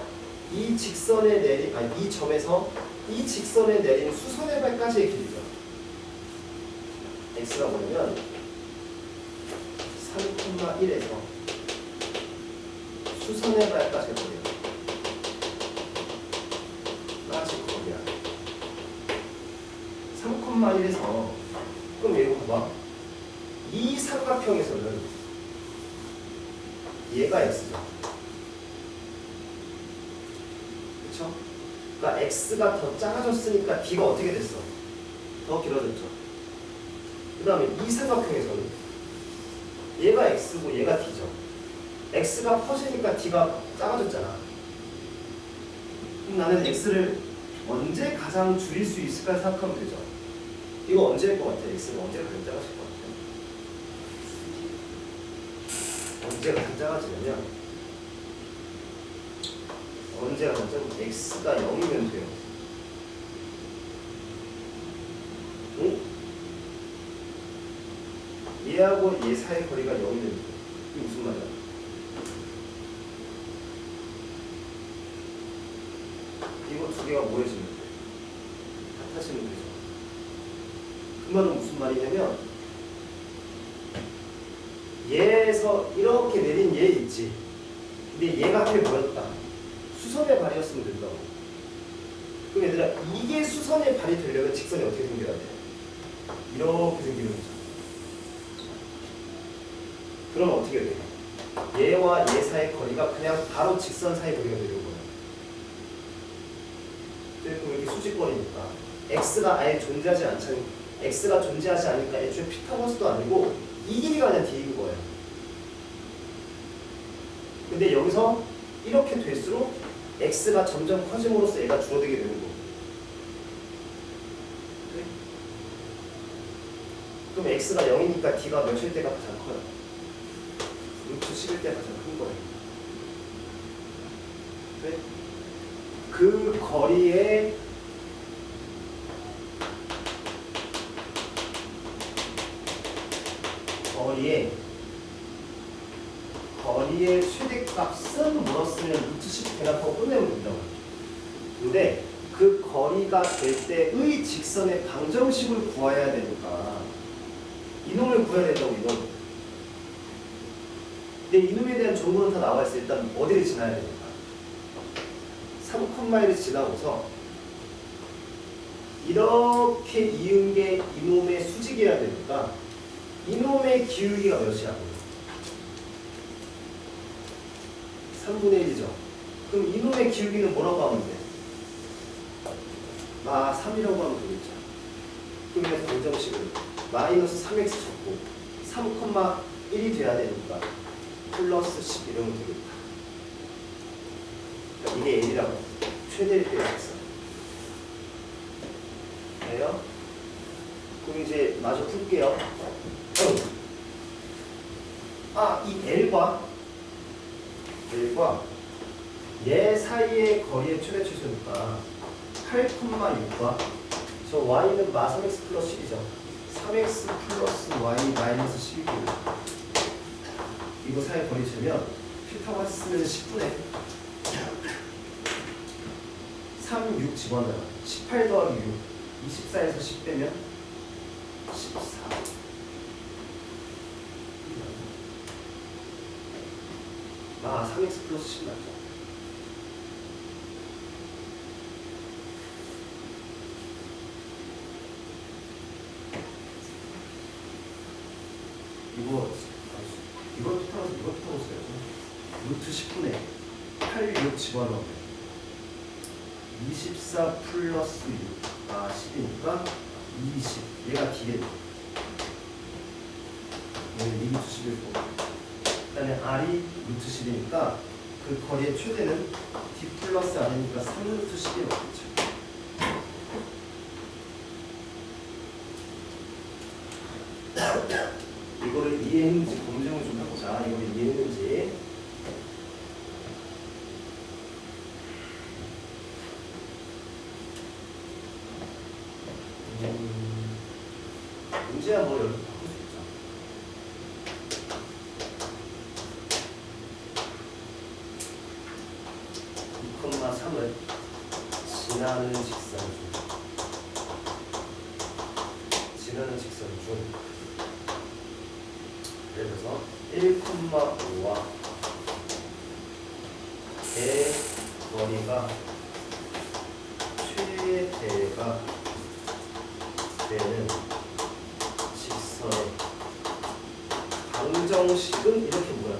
이 직선에 내린 이 점에서 이 직선에 내린 수선의 발까지의 길이죠. x가 뭐냐면 3,1에서 수선의 발까지의 거리야. 까지 거리야. 3,1에서 그럼 얘가 봐봐. 이 삼각형에서는 얘가 x죠. 그쵸? 그러니까 x가 더 작아졌으니까 d가 어떻게 됐어? 더 길어졌죠. 그 다음에 이 삼각형에서는 얘가 x고 얘가 d죠. x가 커지니까 d가 작아졌잖아. 그럼 나는 x를 언제 가장 줄일 수 있을까 생각하면 되죠. 이거 언제일 것 같아? x가 언제 가장 작아질 것 같아? 언제가 가장 작아지냐면 언제가 가장 작으면 x가 0이면 돼요. 응? 얘하고 얘 사이 거리가 0이면 돼요. 이게 무슨 말이야? 이거 두 개가 모여지면 돼. 같아지면 되죠. 그 말은 무슨 말이냐면 얘에서 이렇게 내린 얘 있지. 근데 얘가 앞에 모였다. 수선의 발이었으면 된다고. 그럼 얘들아 이게 수선의 발이 되려면 직선이 어떻게 생겨야 돼? 이렇게 생기는 거죠. 그럼 어떻게 돼요? 얘와 얘 사이의 거리가 그냥 바로 직선 사이 거리가 되는 거예요. 그럼 이렇게 수직거리니까 x가 아예 존재하지 않잖니. x가 존재하지 않으니까 애초에 피타고라스도 아니고 이 길이가 그냥 d인 거예요. 근데 여기서 이렇게 될수록 x가 점점 커짐으로써 얘가 줄어들게 되는 거고. 네? 그럼 x가 0이니까 d가 몇일 때가 가장 커요? 루트 10일 때가 가장 큰 거예요. 네? 그 거리에 최대값은 물었으면 루트 10 대답하고 끝내면 된다고. 근데 그 거리가 될 때의 직선의 방정식을 구해야 되니까 이놈을 구해야 된다고. 이놈. 근데 이놈에 대한 정보는 다 나와 있어. 일단 어디를 지나야 되니까 3,1을 지나고서 이렇게 이은 게 이놈의 수직이어야 되니까 이놈의 기울기가 몇이야? 3분의 1이죠. 그럼 이놈의 기울기는 뭐라고 하면 돼? 3이라고 하면 되겠죠. 그러면 방정식은 마이너스 3x 적고 3,1이 돼야 되니까 플러스 10 이러면 되겠다. 그러니까 이게 L이라고 최대일 때 있어. 그래요? 그럼 이제 마저 풀게요. 이 L과 얘 사이의 거리의 최대 최소니까 8,6과 저 y는 마 3x 플러스 10이죠. 3x 플러스 y 마이너스 10이고 이거 사이 거리 재면 피타고라스 쓰면 10분의 3, 6 집어넣어요. 18 더하기 6 24에서 10 빼면 14 3x 플러스 10 맞죠? 이것도 타고 써야죠. 루트 10분의 8, 6 집어넣으면 24 플러스 6 10이니까 20 얘가 기계죠. 여기 루트 11고 그다음에 R이 루트 10이니까 그 거리의 최대는 D 플러스 R이니까 3루트 10이 맞겠죠. 이거를 이해했는지 검증을 좀 해보자. 이거를 이해했는지. 문제야 뭐 이렇게 바꿀 수 있죠. 이 3을 지나는 직선 중 예를 들어서 1,5와 의 거리가 최대가 되는 직선의 방정식은 이렇게 뭐야?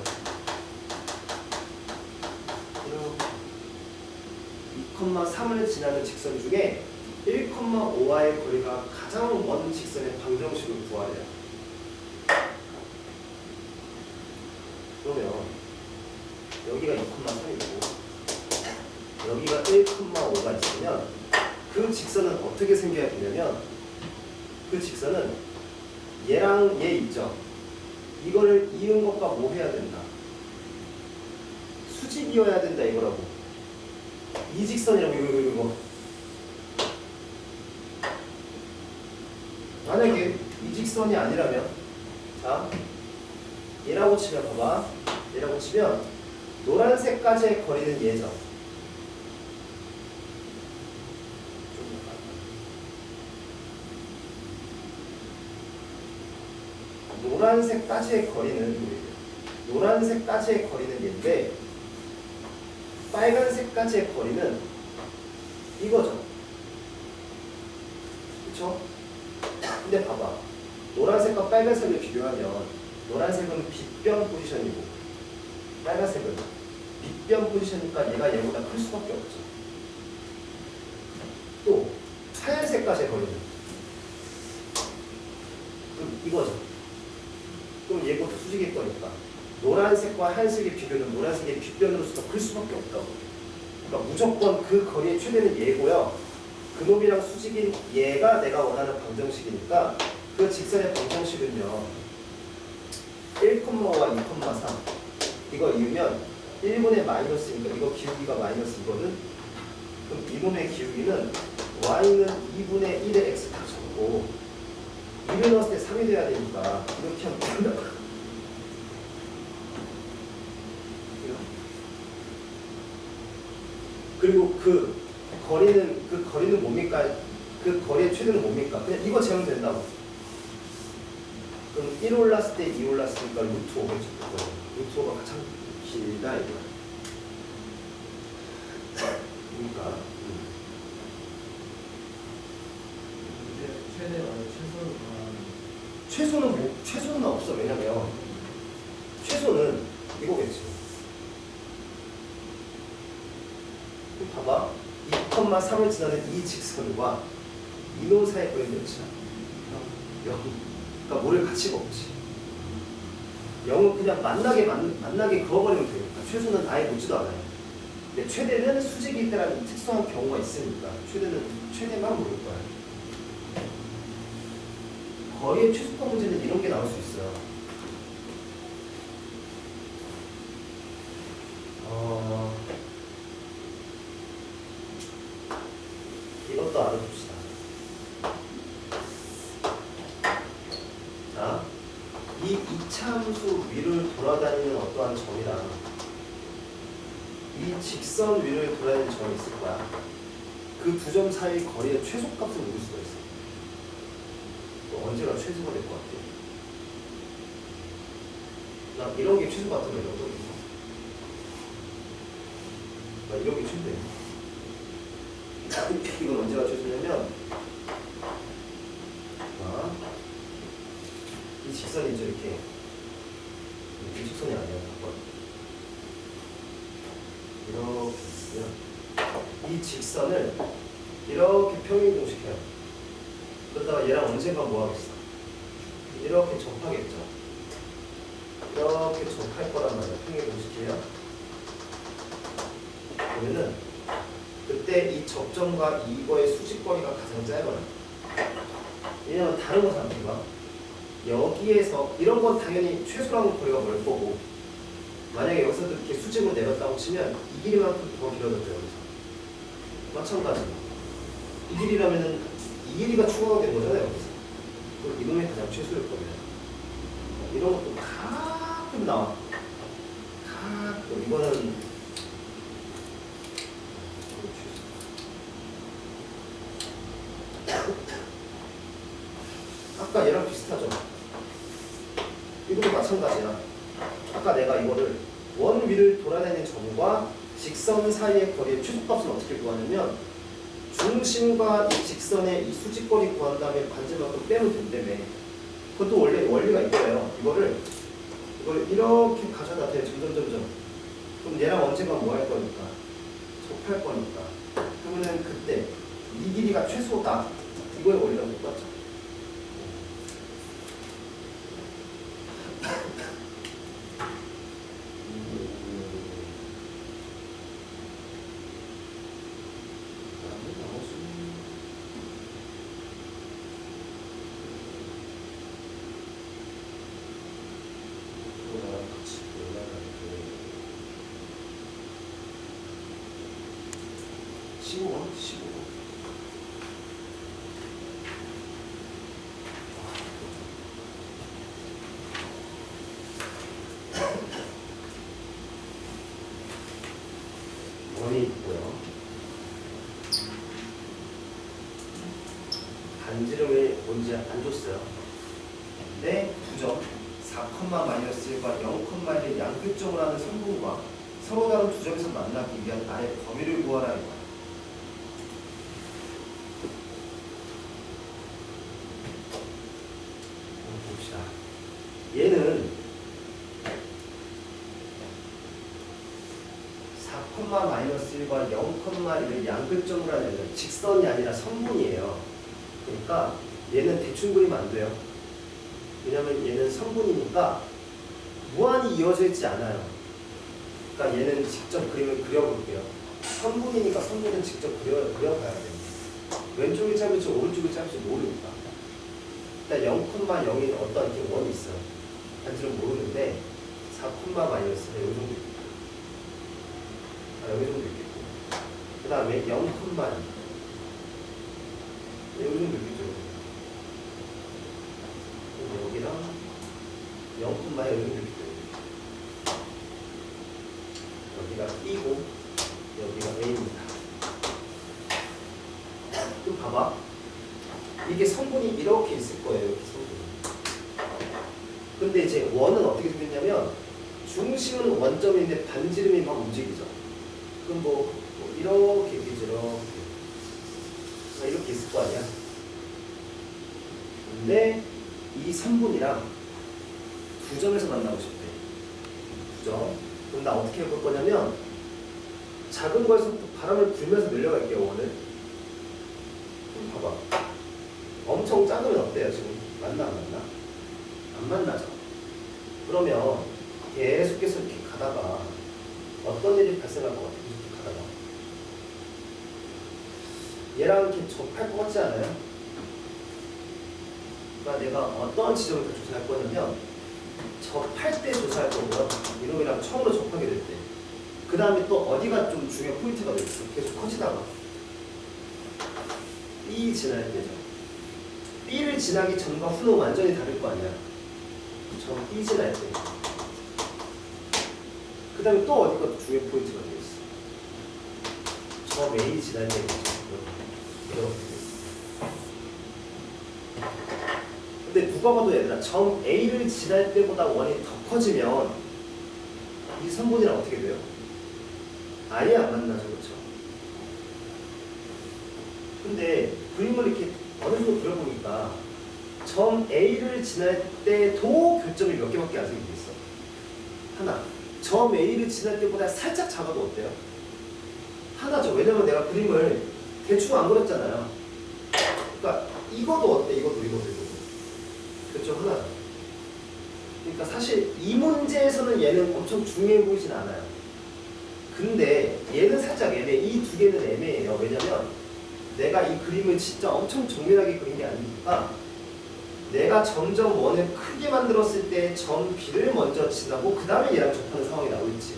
2,3을 지나는 직선 중에 1,5와의 거리가 가장 먼 직선의 방정식을 구하래요. 그러면 여기가 2,3이고 여기가 1,5가 있으면 그 직선은 어떻게 생겨야 되냐면 그 직선은 얘랑 얘 있죠. 이거를 이은 것과 뭐 해야 된다? 수직이어야 된다 이거라고. 이 직선이라고 이거. 만약에 이 직선이 아니라면 자 얘라고 치면 봐봐. 얘라고 치면 노란색까지의 거리는 얘죠. 노란색까지의 거리는 얘인데 빨간색까지의 거리는 이거죠. 그쵸? 근데 봐봐. 노란색과 빨간색을 비교하면 노란색은 빗변 포지션이고 빨간색은 밑변 포지션이니까 얘가 얘보다 클 수밖에 없죠. 또 하얀색까지의 거리는 그럼 이거죠. 그럼 얘보다 수직일 거니까 노란색과 하얀색의 비교는 노란색의 빗변으로서 클 수밖에 없다고. 그러니까 무조건 그 거리의 최대는 얘고요. 그놈이랑 수직인 얘가 내가 원하는 방정식이니까 그 직선의 방정식은요. 1,5와 2,3 이거 이으면 1분의 마이너스니까 이거 기울기가 마이너스이거든. 그럼 이놈의 기울기는 y는 2분의 1의 x 다 적고 2를 넣었을 때 3이 돼야 되니까 이렇게 하면 된다. 그리고 그 거리는 뭡니까? 그 거리의 최대는 뭡니까? 그냥 이거 재면 된다고. 그럼 1 올랐을 때 2 올랐으니까 루트 5겠죠. 루트 5가 가장 길다 이거야. 그러니까 최대 최소 최소는 없어. 왜냐면 최소는 이거겠지. 봐봐. 2,3을 지나는 이 직선과 이놈 사이의 거리는 몇이야? 0. 그러니까 모를 가치가 없지. 0은 그냥 만나게 그어버리면 되니까 최소는 아예 묻지도 않아요. 근데 최대는 수직일 때라는 특수한 경우가 있으니까 최대만 모를 거야. 거리의 최소화 문제는 이런 게 나올 수 있어요. 이것도 알아둡시다. 자, 이 이차함수 위를 돌아다니는 어떠한 점이랑 이 직선 위를 돌아다니는 점이 있을 거야. 그 두 점 사이 거리의 최소값을 모를 수가 있어. 언제가 최소가 될 것 같아? 나 이런 게 최소 같으면 이런 거 있어. 나 이런 게 최소야. 이건 언제가 최소냐면, 이 직선이 이제 이렇게, 이 직선이 아니야. 이렇게 있으면 이 직선을 이렇게 평행이동시켜요. 그러다가 얘랑 언젠가 뭐 하겠어? 이렇게 접하겠죠. 이렇게 접할 거란 말이야. 평행이동시켜요. 그러면은 그때 이 접점과 이거의 수직거리가 가장 짧아요. 왜냐면 다른 거 상태가 여기에서 이런 건 당연히 최소라는 거리가 멀 거고, 만약에 여기서도 이렇게 수직으로 내렸다고 치면 이 길이만큼 더 길어졌죠. 여기서 마찬가지. 이 길이라면은 이 길이가 추가가 된 거잖아요. 여기서. 그럼 이놈이 가장 최소일 겁니다. 이런 것도 가끔 나와. 가끔. 이거는 아까 얘랑 비슷하죠. 이것도 마찬가지야. 아까 내가 이거를 원 위를 돌아다니는 점과 직선 사이의 거리의 최소값을 어떻게 구하냐면 중심과 이 직선의 이 수직거리 구한 다음에 반지만큼 빼면 된다며. 그것도 원래 원리가 있어요. 이거를 이렇게 가져다 대 점점. 그럼 얘랑 언젠가 뭐 할 거니까 접할 거니까. 그러면은 그때 이 길이가 최소다. 이거의 원리랑 똑같죠. 원이 있고요. 반지름이 뭔지 안 줬어요. 근데 두 점 4,-1과 0,1의 양교점을 하는 성분과 서로 다른 두 점에서 만나기 위한 아래 범위를 구하라 이거야. 봅시다. 얘는 4,-1과 0,1의 양교점을 하는 직선이 아니라 선분이에요. 그러니까 얘는 대충 그리면 안 돼요. 왜냐면 얘는 선분이니까 무한히 이어져 있지 않아요. 그러니까 얘는 직접 그림을 그려볼게요. 선분이니까 선분은 직접 그려봐야 돼요. 왼쪽이 짧을지 오른쪽이 짧을지 모르니까. 일단 0,0인 어떤 이렇게 원이 있어요. 반지름 모르는데 4,-이 여기 정도 있겠고, 여기 정도 있겠고, 그 다음에 0,2 여기 정도 있겠죠. 여기랑 0,2 여기 정도 있겠죠. 여기가 B고 여기가 A입니다. 또 봐봐. 이게 성분이 이렇게 있을 거예요. 이렇게 성분이. 근데 이제 원은 어떻게 생겼냐면 중심은 원점인데 반지름이 막 움직이죠. 그럼 뭐 이렇게 있겠죠. 이렇게 있을 거 아니야. 근데 이 선분이랑 두 점에서 만나고 싶대. 두 점. 그럼 나 어떻게 해볼 거냐면 작은 거에서부터 바람을 불면서 늘려갈게요. 원을. 그럼 봐봐. 엄청 작으면 어때요? 지금 만나 안 만나? 안 만나죠. 그러면 계속해서 이렇게 가다가 어떤 일이 발생할 것 같아요? 이렇게 가다가 얘랑 이렇게 접할 것 같지 않아요? 그러니까 내가 어떤 지점을 더 조사할 거냐면 접할 때 조사할 거고요. 이놈이랑 처음으로 접하게 될 때. 그 다음에 또 어디가 좀 중요한 포인트가 되겠어. 계속 커지다가 B 지날 때죠. B를 지나기 전과 후는 완전히 다를 거 아니야. 저 B 지날 때. 그 다음에 또 어디가 중요한 포인트가 되겠어. 저 A 지날 때겠죠. 이렇게 되겠어. 근데 누가 봐도 얘들아 점 A를 지날 때보다 원이 더 커지면 이 선분이랑 어떻게 돼요? 아예 안 만나죠. 그렇죠? 근데 그림을 이렇게 어느 정도 그려보니까 점 A를 지날 때도 교점이 몇 개밖에 안 생기고 있어. 하나. 점 A를 지날 때보다 살짝 작아도 어때요? 하나죠. 왜냐면 내가 그림을 대충 안 그렸잖아요. 그러니까 이것도 어때? 이것도. 교점 하나죠. 그러니까 사실 이 문제에서는 얘는 엄청 중요해 보이진 않아요. 근데 얘는 살짝 애매해. 이 두 개는 애매해요. 왜냐면 내가 이 그림을 진짜 엄청 정밀하게 그린 게 아니니까 내가 점점 원을 크게 만들었을 때 점 B를 먼저 지나고 그 다음에 얘랑 접하는 상황이 나올지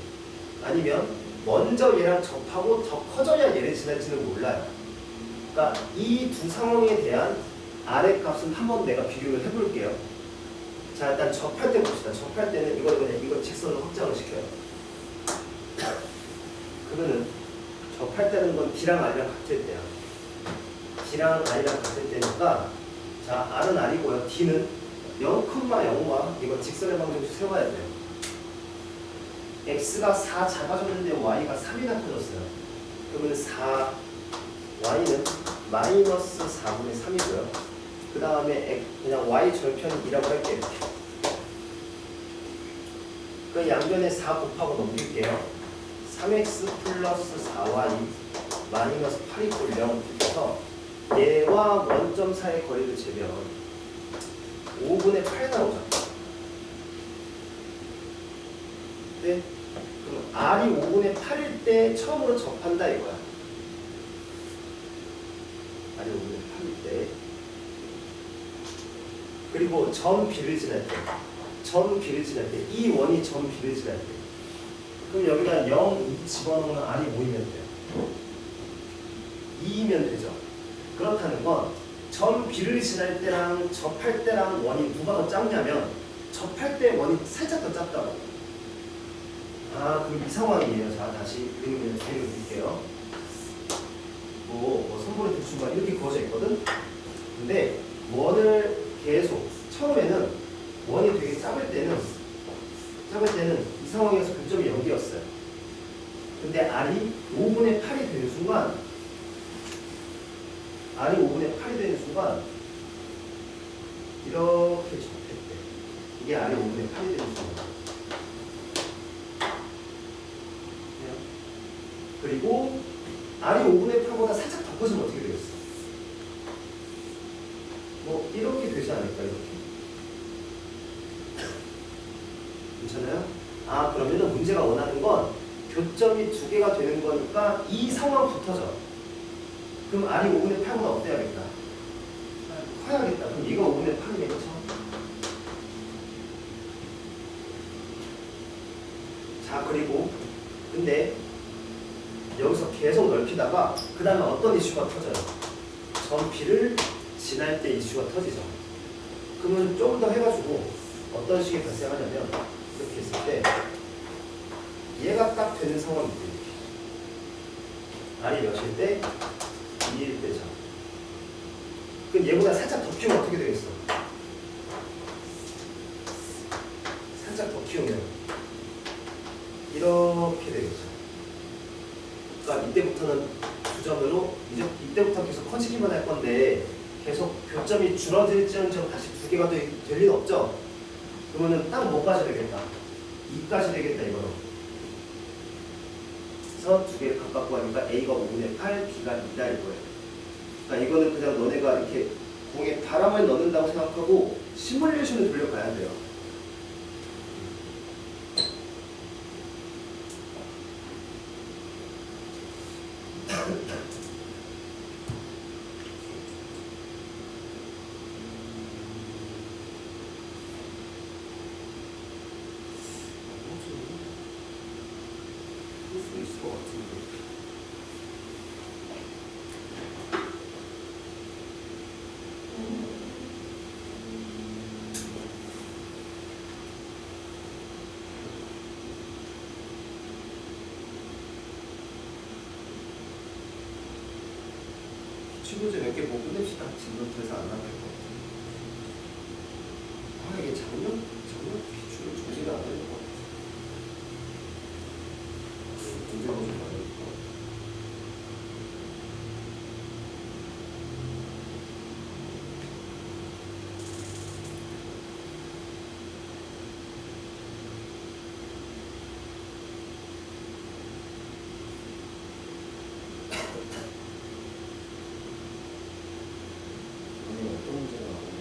아니면 먼저 얘랑 접하고 더 커져야 얘를 지날지는 몰라요. 그러니까 이 두 상황에 대한 아래 값은 한번 내가 비교를 해볼게요. 자, 일단 접할 때 봅시다. 접할 때는 이걸 직선으로 확장을 시켜요. 그러면은 접할 때는 건 D랑 R이랑 같을 때야. D랑 R이랑 같을 때니까 자, R은 R이고요. D는 0,0와 이거 직선의 방정식 세워야 돼요. X가 4 작아졌는데 Y가 3이나 커졌어요. 그러면 4 Y는 마이너스 4분의 3이고요. 그 다음에 그냥 Y 절편이 2라고 할게요. 그 양변에 4 곱하고 넘길게요. 3x 플러스 4y 마이너스 8이 꼴 0 그래서 얘와 원점 사이의 거리를 재면 5분의 8 나오죠. 네? 그럼 R이 5분의 8일 때 처음으로 접한다 이거야. R이 5분의 8일 때. 그리고 점 B를 지날 때. 이 원이 점 B를 지날 때. 그럼 여기다 0, 2 집어넣으면 R이 5이면 돼요. 2이면 되죠. 그렇다는 건 점 B를 지날 때랑 접할 때랑 원이 누가 더 작냐면 접할 때 원이 살짝 더 작다고. 아, 그럼 이 상황이에요. 자, 다시 그림을 그려드릴게요. 선분의 대충가 이렇게 그어져 있거든. 근데 원을 계속 처음에는 원이 되게 작을 때는 이 상황에서 교점이 0이었어요. 근데 R이 5분의 8이 되는 순간 이렇게 접했대. 이게 R이 5분의 8이 되는 순간. 그리고 R이 5분의 8보다 살짝 더 커지면 어떻게 되겠어? 뭐 이렇게 되지 않을까? 이렇게. 괜찮아요? 아, 그러면은 문제가 원하는 건 교점이 두 개가 되는 거니까 이 상황부터죠. 그럼 R이 5분의 8보다 어때야겠다? 커야겠다. 그럼 얘가 5분의 8이네, 그쵸? 자, 그리고 근데 여기서 계속 넓히다가 그 다음에 어떤 이슈가 터져요? 점 B를 지날 때 이슈가 터지죠. 그러면 좀 더 해가지고 어떤 식이 발생하냐면 이렇게 했을 때 얘가 딱 되는 상황이죠. R이 몇일 때? 2일 때죠. 그럼 얘보다 살짝 더 키우면 어떻게 되겠어? 살짝 더 키우면 이렇게 되겠죠. 그러니까 이때부터는 두 점으로 이때부터 계속 커지기만 할 건데 계속 교점이 줄어들지언정 다시 두 개가 될 리는 없죠. 그러면은 딱 뭐까지 되겠다? 2까지 되겠다 이거로. 그래서 두 개를 가깝고 하니까 A가 5분의 8, B가 2다 이거예요. 그러니까 이거는 그냥 너네가 이렇게 공에 바람을 넣는다고 생각하고 시뮬레이션을 돌려가야 돼요. 수 있을 것 같은데. 기출문제 몇 개 보고 끝냅시다. 지금 그래서 안 나올 것 같아요. 아 이게 작년 기출을 조지가 안 되는 것 같아요. 문제가 좀 많으니까. 아니 어떤 문제가 나오는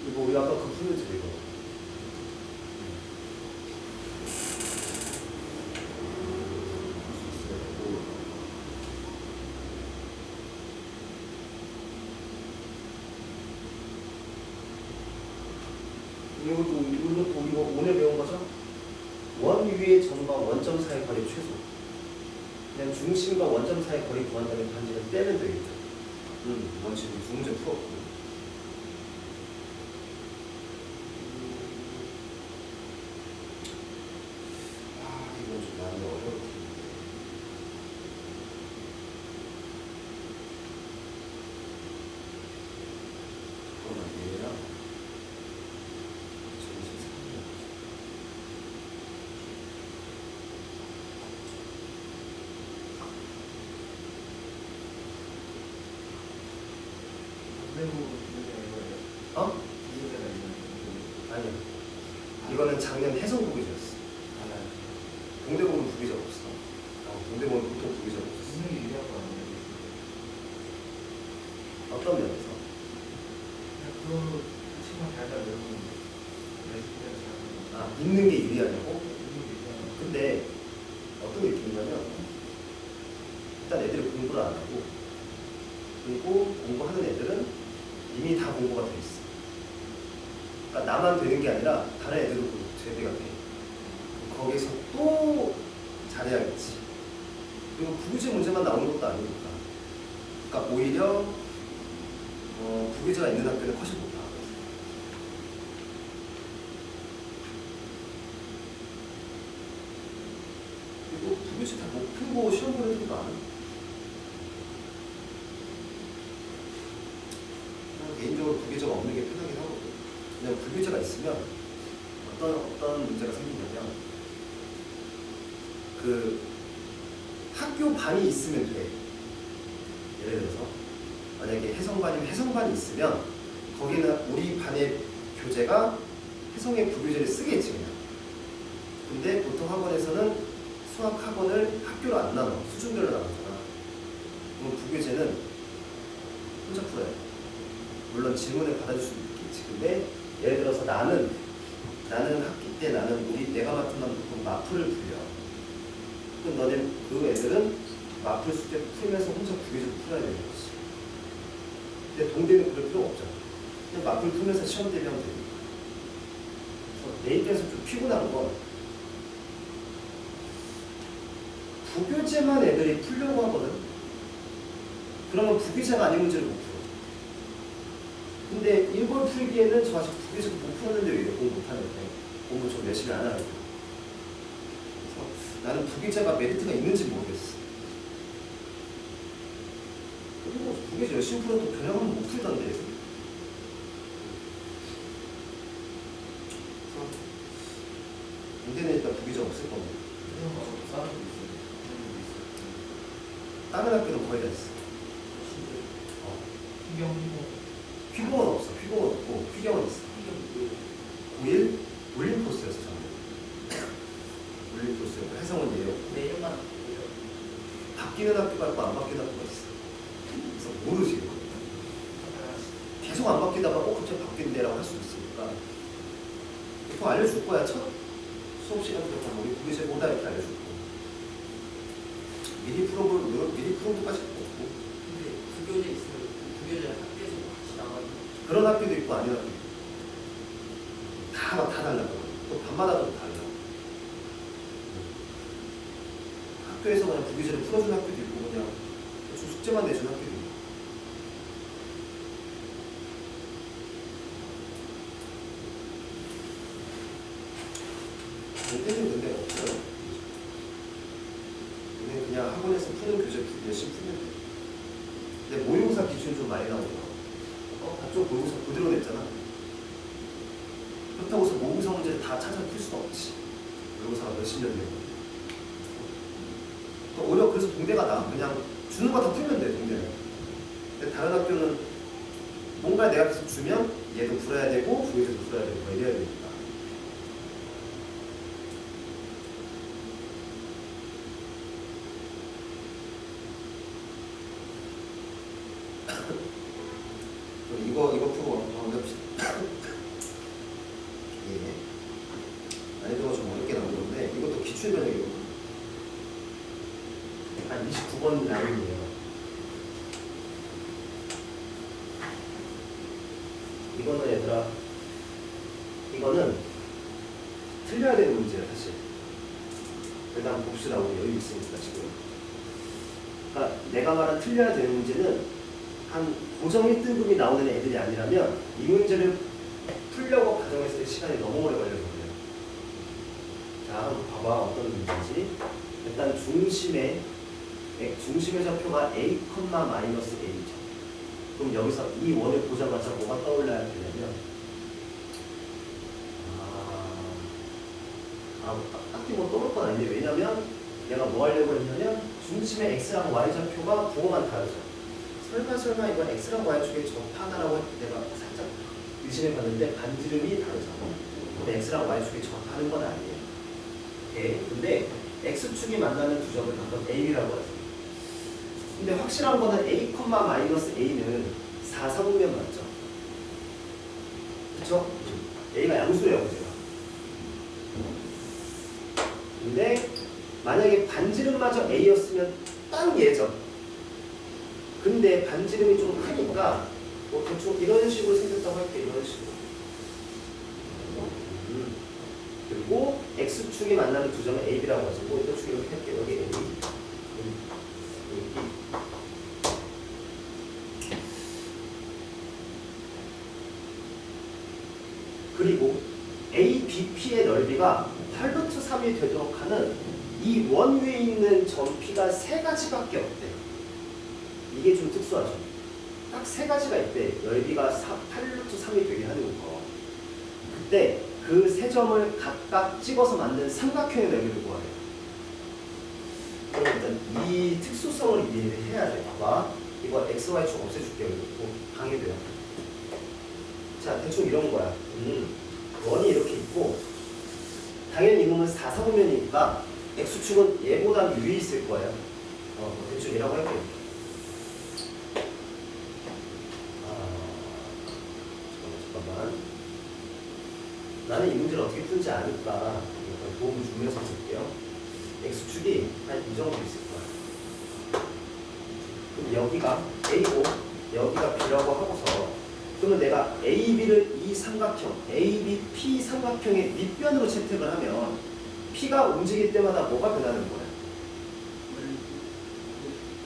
이거 우리 아까 그 풀렸지 이거. 이것도 이거 오늘 배운 거죠? 원 위의 점과 원점 사이 거리 최소. 그냥 중심과 원점 사이 거리 구한다면 반지를 떼면 되겠죠. 원칙은 두 문제 풀었고. 이건 좀 많이 어려울 텐데. 잠깐만 얘랑 어? 아니요. 이거는 작년 해성 부기제였어. 동대문은 부기제가 없어. 동대문은 보통 부기제가 없었어. 어떤 면에서? 있는 게 유리하냐고? 근데 어떤 느낌이냐면 일단 애들이 공부를 안 하고 그리고 공부하는 애들은 이미 다 공부가 돼 있어. 그러니까 나만 되는 게 아니라 다른 애들도 제대가 돼. 거기서 또 잘해야겠지. 그리고 부기제 문제만 나오는 것도 아니니까. 그러니까 오히려 부기제가 있는 학교는 훨씬 못 나와. 그리고 부기제 다 못 풀고 시험 보는 애들도 많아. 개인적으로 부기제가 없는 게 편하긴 하거든. 그냥 부기제가 있으면 어떤 문제가 생기냐면 그 학교 반이 있으면 돼. 예를 들어서 만약에 해성반이면 해성반이 있으면 거기는 우리 반의 교재가 해성의 부교재를 쓰겠지 그냥. 근데 보통 학원에서는 수학 학원을 학교로 안 나눠. 수준별로 나누잖아. 그럼 부교재는 혼자 풀어야 돼. 물론 질문을 받아줄 수도 있겠지. 근데 예를 들어서 나는 학기 때 내가 맡은 건 보통 마플을 풀려. 그럼 너네 그 애들은 마플 숙제 풀면서 혼자 부교재를 풀어야 되는 거지. 근데 동대는 그럴 필요가 없잖아. 그냥 마플 풀면서 시험 대비하면 되니까. 그래서 내 입장에서 좀 피곤한 건 부교재만 애들이 풀려고 하거든. 그러면 부교재가 아닌 문제를 못 풀어. 근데 이걸 풀기에는 저 아직 부교재도 못 풀었는데 왜 이래 공부 못하는데 공부 좀 열심히 안 하는 거야. 그래서 나는 부교재가 메리트가 있는지 모르겠어. 부계절 열심히 풀어도 변형하면 못 풀던데. 그래서 문제는 일단 부계절 없을 겁니다. 다른 학교는 거의 다 있어. 휘경은 없어. 휘경은 없고 휘경은 있어. 9일 올림포스였어. 저는 올림포스였고 해성은 예요. 내년만 바뀌는 학교가 있고 안 바뀌는 학교가 있어. 그래서 모르지. 계속 안 바뀌다가 갑자기 바뀐대라고 할 수도 있으니까 보통 알려줄 거야. 첫 수업 시간 들어가면 우리 부계절 뭐다 이렇게 알려줄 거고 미리 프로그램까지 없고 근데 구교재 있으면 구교재 학교에서 같이 나가는 그런 학교도 있고 아닌 학교도 있고 다 달라. 또 밤마다도 달라. 학교에서 그냥 부계절을 풀어주는 학교도 있고 그냥 숙제만 내주는 학교도 있고 때는 근데 없어요. 그냥 학원에서 푸는 교재 열심히 풀면 돼. 근데 모의고사 기준이 좀 많이 나오더라고. 좀 모의고사 그대로 냈잖아. 그렇다고 해서 모의고사 문제를 다 찾아 풀 수는 없지. 모의고사가 몇십 년 되고. 오히려 그래서 동대가 나. 그냥 주는 거 다 풀면 돼, 동대는. 근데 다른 학교는 뭔가 내가 계속 주면 얘도 풀어야 되고 부에서도 풀어야 되고 막 이래야 되니까. 이거 풀고 넘겨봅시다. 예. 난이도가 좀 어렵게 나온 건데 이것도 기출 변형이거든요. 한 29번 라인이에요. 이거는 얘들아, 이거는 틀려야 되는 문제야 사실. 일단 봅시다. 우리 여유 있으니까 지금. 그러니까 내가 말한 틀려야 되는 문제는 한 고정 1등급이 나오는 애들이 아니라면 이 문제를 풀려고 가정했을 때 시간이 너무 오래 걸려서 그래요. 자, 한번 봐봐. 어떤 문제인지. 일단 중심의 좌표가 a, 마이너스 a죠. 그럼 여기서 이 원을 보자마자 뭐가 떠올라야 되냐면 딱히 뭐 떠올 건 아닌데 왜냐면 내가 뭐 하려고 했냐면 중심의 x랑 y 좌표가 부호만 다르죠. 설마 이건 x랑 y축의 접하나라고 내가 살짝 의심해 봤는데 반지름이 다르잖아. 근데 x랑 y축이 접하는 건 아니에요. 오케이. 근데 x축이 만나는 두 점을 가끔 a라고 하죠. 근데 확실한 거는 a, 마이너스 a는 4사분면 맞죠? 그쵸? a가 양수예요, 제가. 근데 만약에 반지름마저 a였으면 딱 얘죠. 근데 반지름이 좀 크니까 뭐 대충 이런 식으로 생겼다고 할게. 이런 식으로. 그리고 x축이 만나는 두 점은 a, b라고 하죠. 뭐 이런 축 이렇게 할게. 여기 a, 여기 b. 그리고 ABP의 넓이가 8루트 3이 되도록 하는 이 원 위에 있는 점 P가 세 가지밖에 없대. 이게 좀 특수하죠. 딱 세 가지가 있대. 넓이가 8루트 3이 되게 하는 거. 그때 그 세 점을 각각 찍어서 만든 삼각형의 넓이를 구하래요. 그럼 일단 이 특수성을 이해를 해야 돼. 봐봐. 이거 XY축 없애줄게요. 이거 방해돼요. 자, 대충 이런 거야. 원이 이렇게 있고 당연히 이놈은 4사분면이니까 X축은 얘보다 위에 있을 거예요. 대충 이라고 할게요. 잠깐만. 나는 이 문제를 어떻게 풀지 아니까 도움을 주면서 볼게요. X축이 한 이 정도 있을 거야. 그럼 여기가 A고 여기가 B라고 하고서 그러면 내가 AB를 이 삼각형, ABP 삼각형의 밑변으로 채택을 하면 P가 움직일 때마다 뭐가 변하는 거야?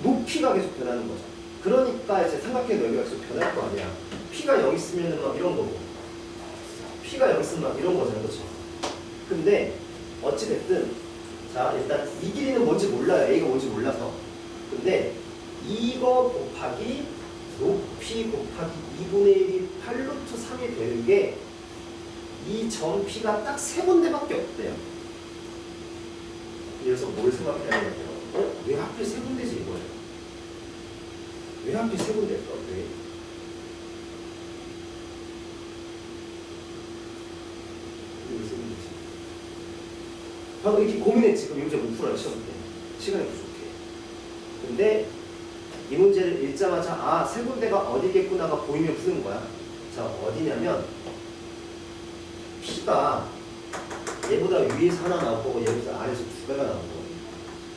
높이가 계속 변하는 거죠. 그러니까 이제 삼각형의 넓이가 계속 변할 거 아니야. P가 여기 있으면 막 이런 거고 P가 여기 있으면 막 이런 거잖아. 그렇죠? 근데 어찌됐든 자 일단 이 길이는 뭔지 몰라요. A가 뭔지 몰라서. 근데 이거 곱하기 높이 곱하기 2분의 1이 8루트 3이 되는 게 이 점 P가 딱 세 군데밖에 없대요. 그래서 뭘 생각해야 되냐면 왜 하필 세 군데지 이거예요? 왜 하필 세 군데일까? 왜? 방금 이렇게 고민했지. 그럼 문제 못 풀어요. 시험 때. 시간이 부족해. 근데 이 문제를 읽자마자 세 군데가 어디겠구나가 보이면 푸는 거야. 자, 어디냐면 P가 얘보다 위에서 하나 나올 거고 얘보다 아래에서 두 개가 나올 거고.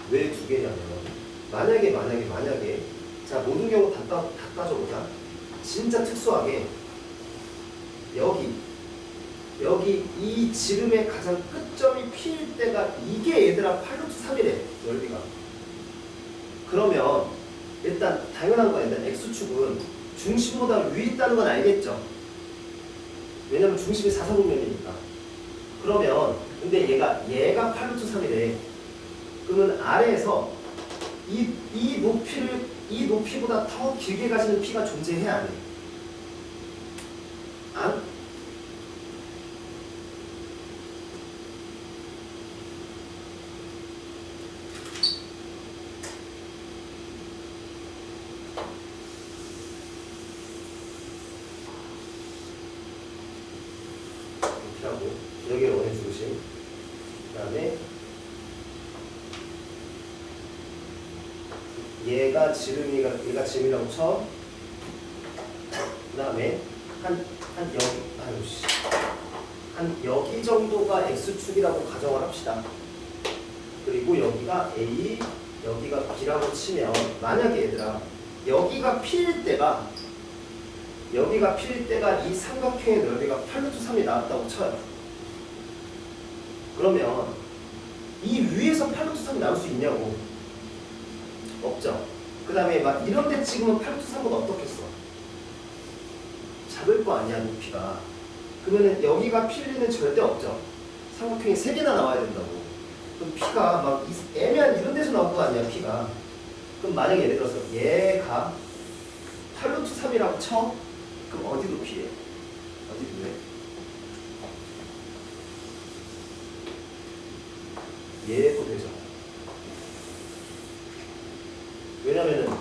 왜 두 개냐면 만약에 자, 모든 경우 다 따져보자. 진짜 특수하게 여기 이 지름의 가장 끝점이 P일 때가 이게 얘들아 8루트 3이래. 넓이가. 그러면 일단 당연한 거야. 일단 X축은 중심보다 위에 있다는 건 알겠죠? 왜냐면 중심이 사사분면이니까. 그러면 근데 얘가 8루트 3이래. 그러면 아래에서 이 높이보다 더 길게 가시는 P가 존재해야 안 해. 안? 이렇게 하고 여기에 원의 중심. 그 다음에 얘가 지름이라고 쳐. 그 다음에 한 여기 정도가 X축이라고 가정을 합시다. 그리고 여기가 A, 여기가 B라고 치면 만약에 얘들아 여기가 P일 때가 이 삼각형의 넓이가 8루트 3이 나왔다고 쳐요. 그러면 이 위에서 8루트 3이 나올 수 있냐고? 없죠. 그 다음에 막 이런 데 찍으면 8루트 3보다 어떻겠어? 작을 거 아니야, 높이가. 그러면은 여기가 P일 리는 절대 없죠. 삼각형이 3개나 나와야 된다고. 그럼 P가 막 애매한 이런 데서 나올 거 아니야, P가. 그럼 만약에 예를 들어서 얘가 8루트 3이라고 쳐? 그럼 어디 높이예요? 어디 높이래? 얘도 되죠. 왜냐면은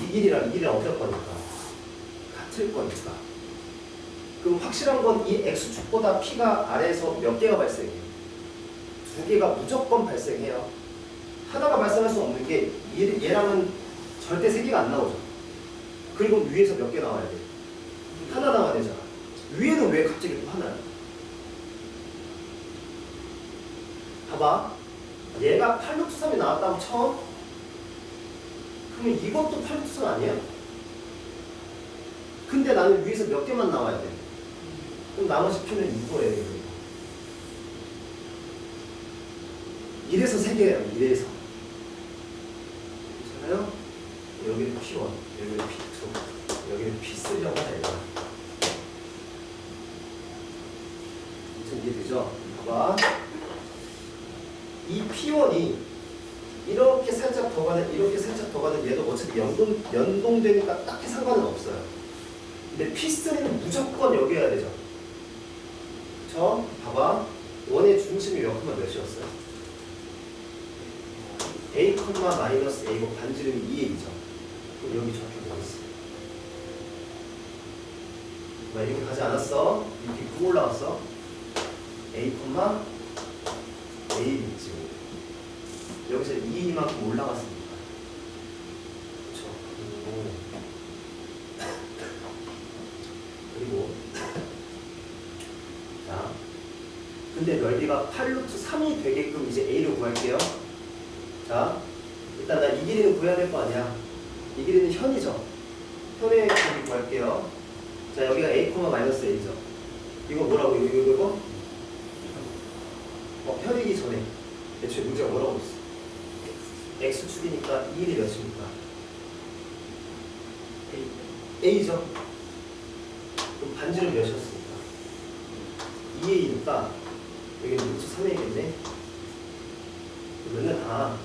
이 길이랑 어떨 거니까 같을 거니까. 그럼 확실한 건 이 X축보다 P가 아래에서 몇 개가 발생해요? 두 개가 무조건 발생해요. 하나가 발생할 수 없는 게 얘랑은 절대 세 개가 안 나오죠. 그리고 위에서 몇 개 나와야 돼? 하나 나와야 되잖아. 위에는 왜 갑자기 또 하나야? 봐봐. 얘가 8루트 3이 나왔다고 처음? 그러면 이것도 8루트 3 아니야? 근데 나는 위에서 몇 개만 나와야 돼. 그럼 나머지 표는 이거예요. 이래서 3개예요. 이래서. 괜찮아요? 여기는 P1, 여기는 P2, 여기는 P3라고 하자. 이제 이해되죠? 봐봐. 이 P1이 이렇게 살짝 더 가는, 이렇게 살짝 더 가는 얘도 어차피 연동되니까 딱히 상관은 없어요. 근데 P3는 무조건 여기여야 되죠. 그쵸? 봐봐. 원의 중심이 몇이었어요? A, 마이너스 A고 반지름이 2A죠. 그럼 여기 저렇게 나왔어. 이렇게 가지 않았어? 이렇게 쭉 올라왔어? A, A겠지. 여기서 2A만큼 올라갔으니까. 그쵸? 그리고 자, 근데 넓이가 8루트 3이 되게끔 이제 A를 구할게요. 자, 일단 나 이 길이는 구해야 될 거 아니야. 이 길이는 현이죠. 현의 길이 구할게요. 자, 여기가 A, 마이너스 A죠. 이거 뭐라고? 이거? 현이기 전에 애초에 문제가 뭐라고 있어? X축이니까 이 길이 몇입니까? A죠. 그럼 반지름 몇이었습니까? 2A니까 여기는 루트 3A겠네. 그러면은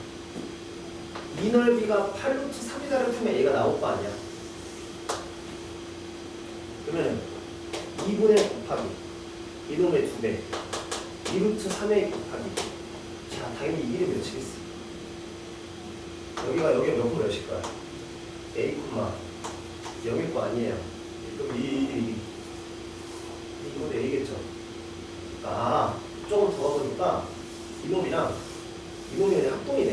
이 넓이가 8루트 3이다를 풀면 얘가 나올 거 아니야. 그러면 2분의 곱하기 이놈의 2배 2루트 3의 곱하기. 자, 당연히 이 이름 몇이겠어? 여기가 몇 분 몇일 거야? A, 0일 거 아니에요. 그럼 이건 A겠죠? 아, 조금 더 가보니까 이놈이랑 이놈이 그냥 합동이네.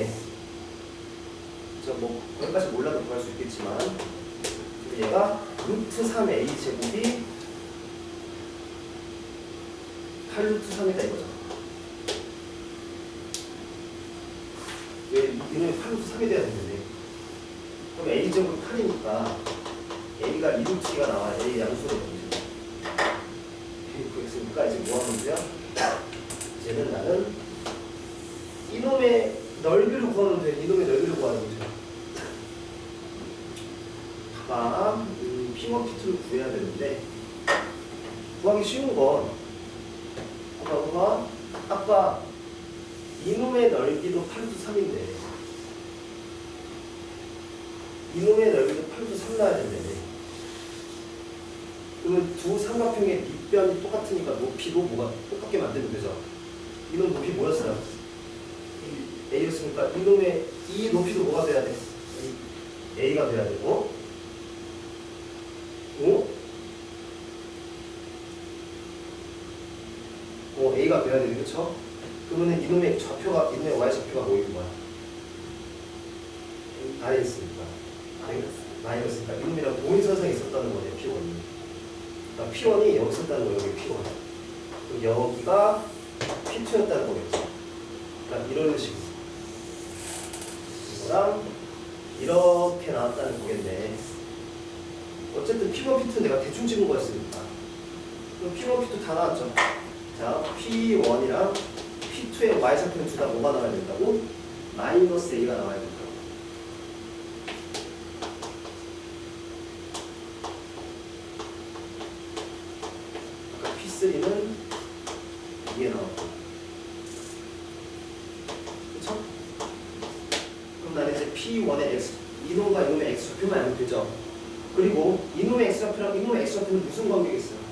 뭐 거기까지 몰라도 구할 수 있겠지만 얘가 루트 3A 제곱이 8루트 3이다 이거죠. 왜 이놈이 8루트 3이 돼야 되는데 그럼 A 제곱 8이니까 A가 2루트 2가 나와요. A 양수로 보죠. 그러니까 이제 뭐 하는 거야? 이제는 나는 이놈의 넓이를 구하면 돼. 이놈의 넓이를 구하는 거죠. 봐봐. P1, P2를 구해야 되는데 구하기 쉬운 건 아까 이놈의 넓이도 8루트 3인데 이놈의 넓이도 8루트 3 나야 되는데 그러면 두 삼각형의 밑변이 똑같으니까 높이도 뭐가 똑같게 만들면 되죠. 이놈 높이 뭐였어요? A였으니까 이놈의 이 높이도 뭐가 돼야 돼? A가 돼야 되고 A가 돼야 되는 그렇죠? 그러면 이놈의 좌표가 이놈의 Y 좌표가 뭐인 거야? I였으니까 마이너스니까 이놈이랑 동일선상에 있었다는 거네요. P1이. 그러니까 P1이 여기 있었다는 거예요. 여기 P1. 그럼 여기가 P2였다는 거겠죠. 그러니까 이런 식으로 이거랑 이렇게 나왔다는 거겠네. 어쨌든 P1, P2는 내가 대충 찍은 거였으니까. 그럼 P1, P2 다 나왔죠. 자, P1이랑 P2의 Y좌표는 둘 다 뭐가 나와야 된다고? 마이너스 A가 나와야 된다고. 아까 P3는 이게 나왔고. 그쵸? 그럼 나는 이제 P1의 X, 이놈과 이놈의 X좌표만 알면 되죠. 그리고 이놈의 X좌표랑 이놈의 X좌표는 무슨 관계겠어요?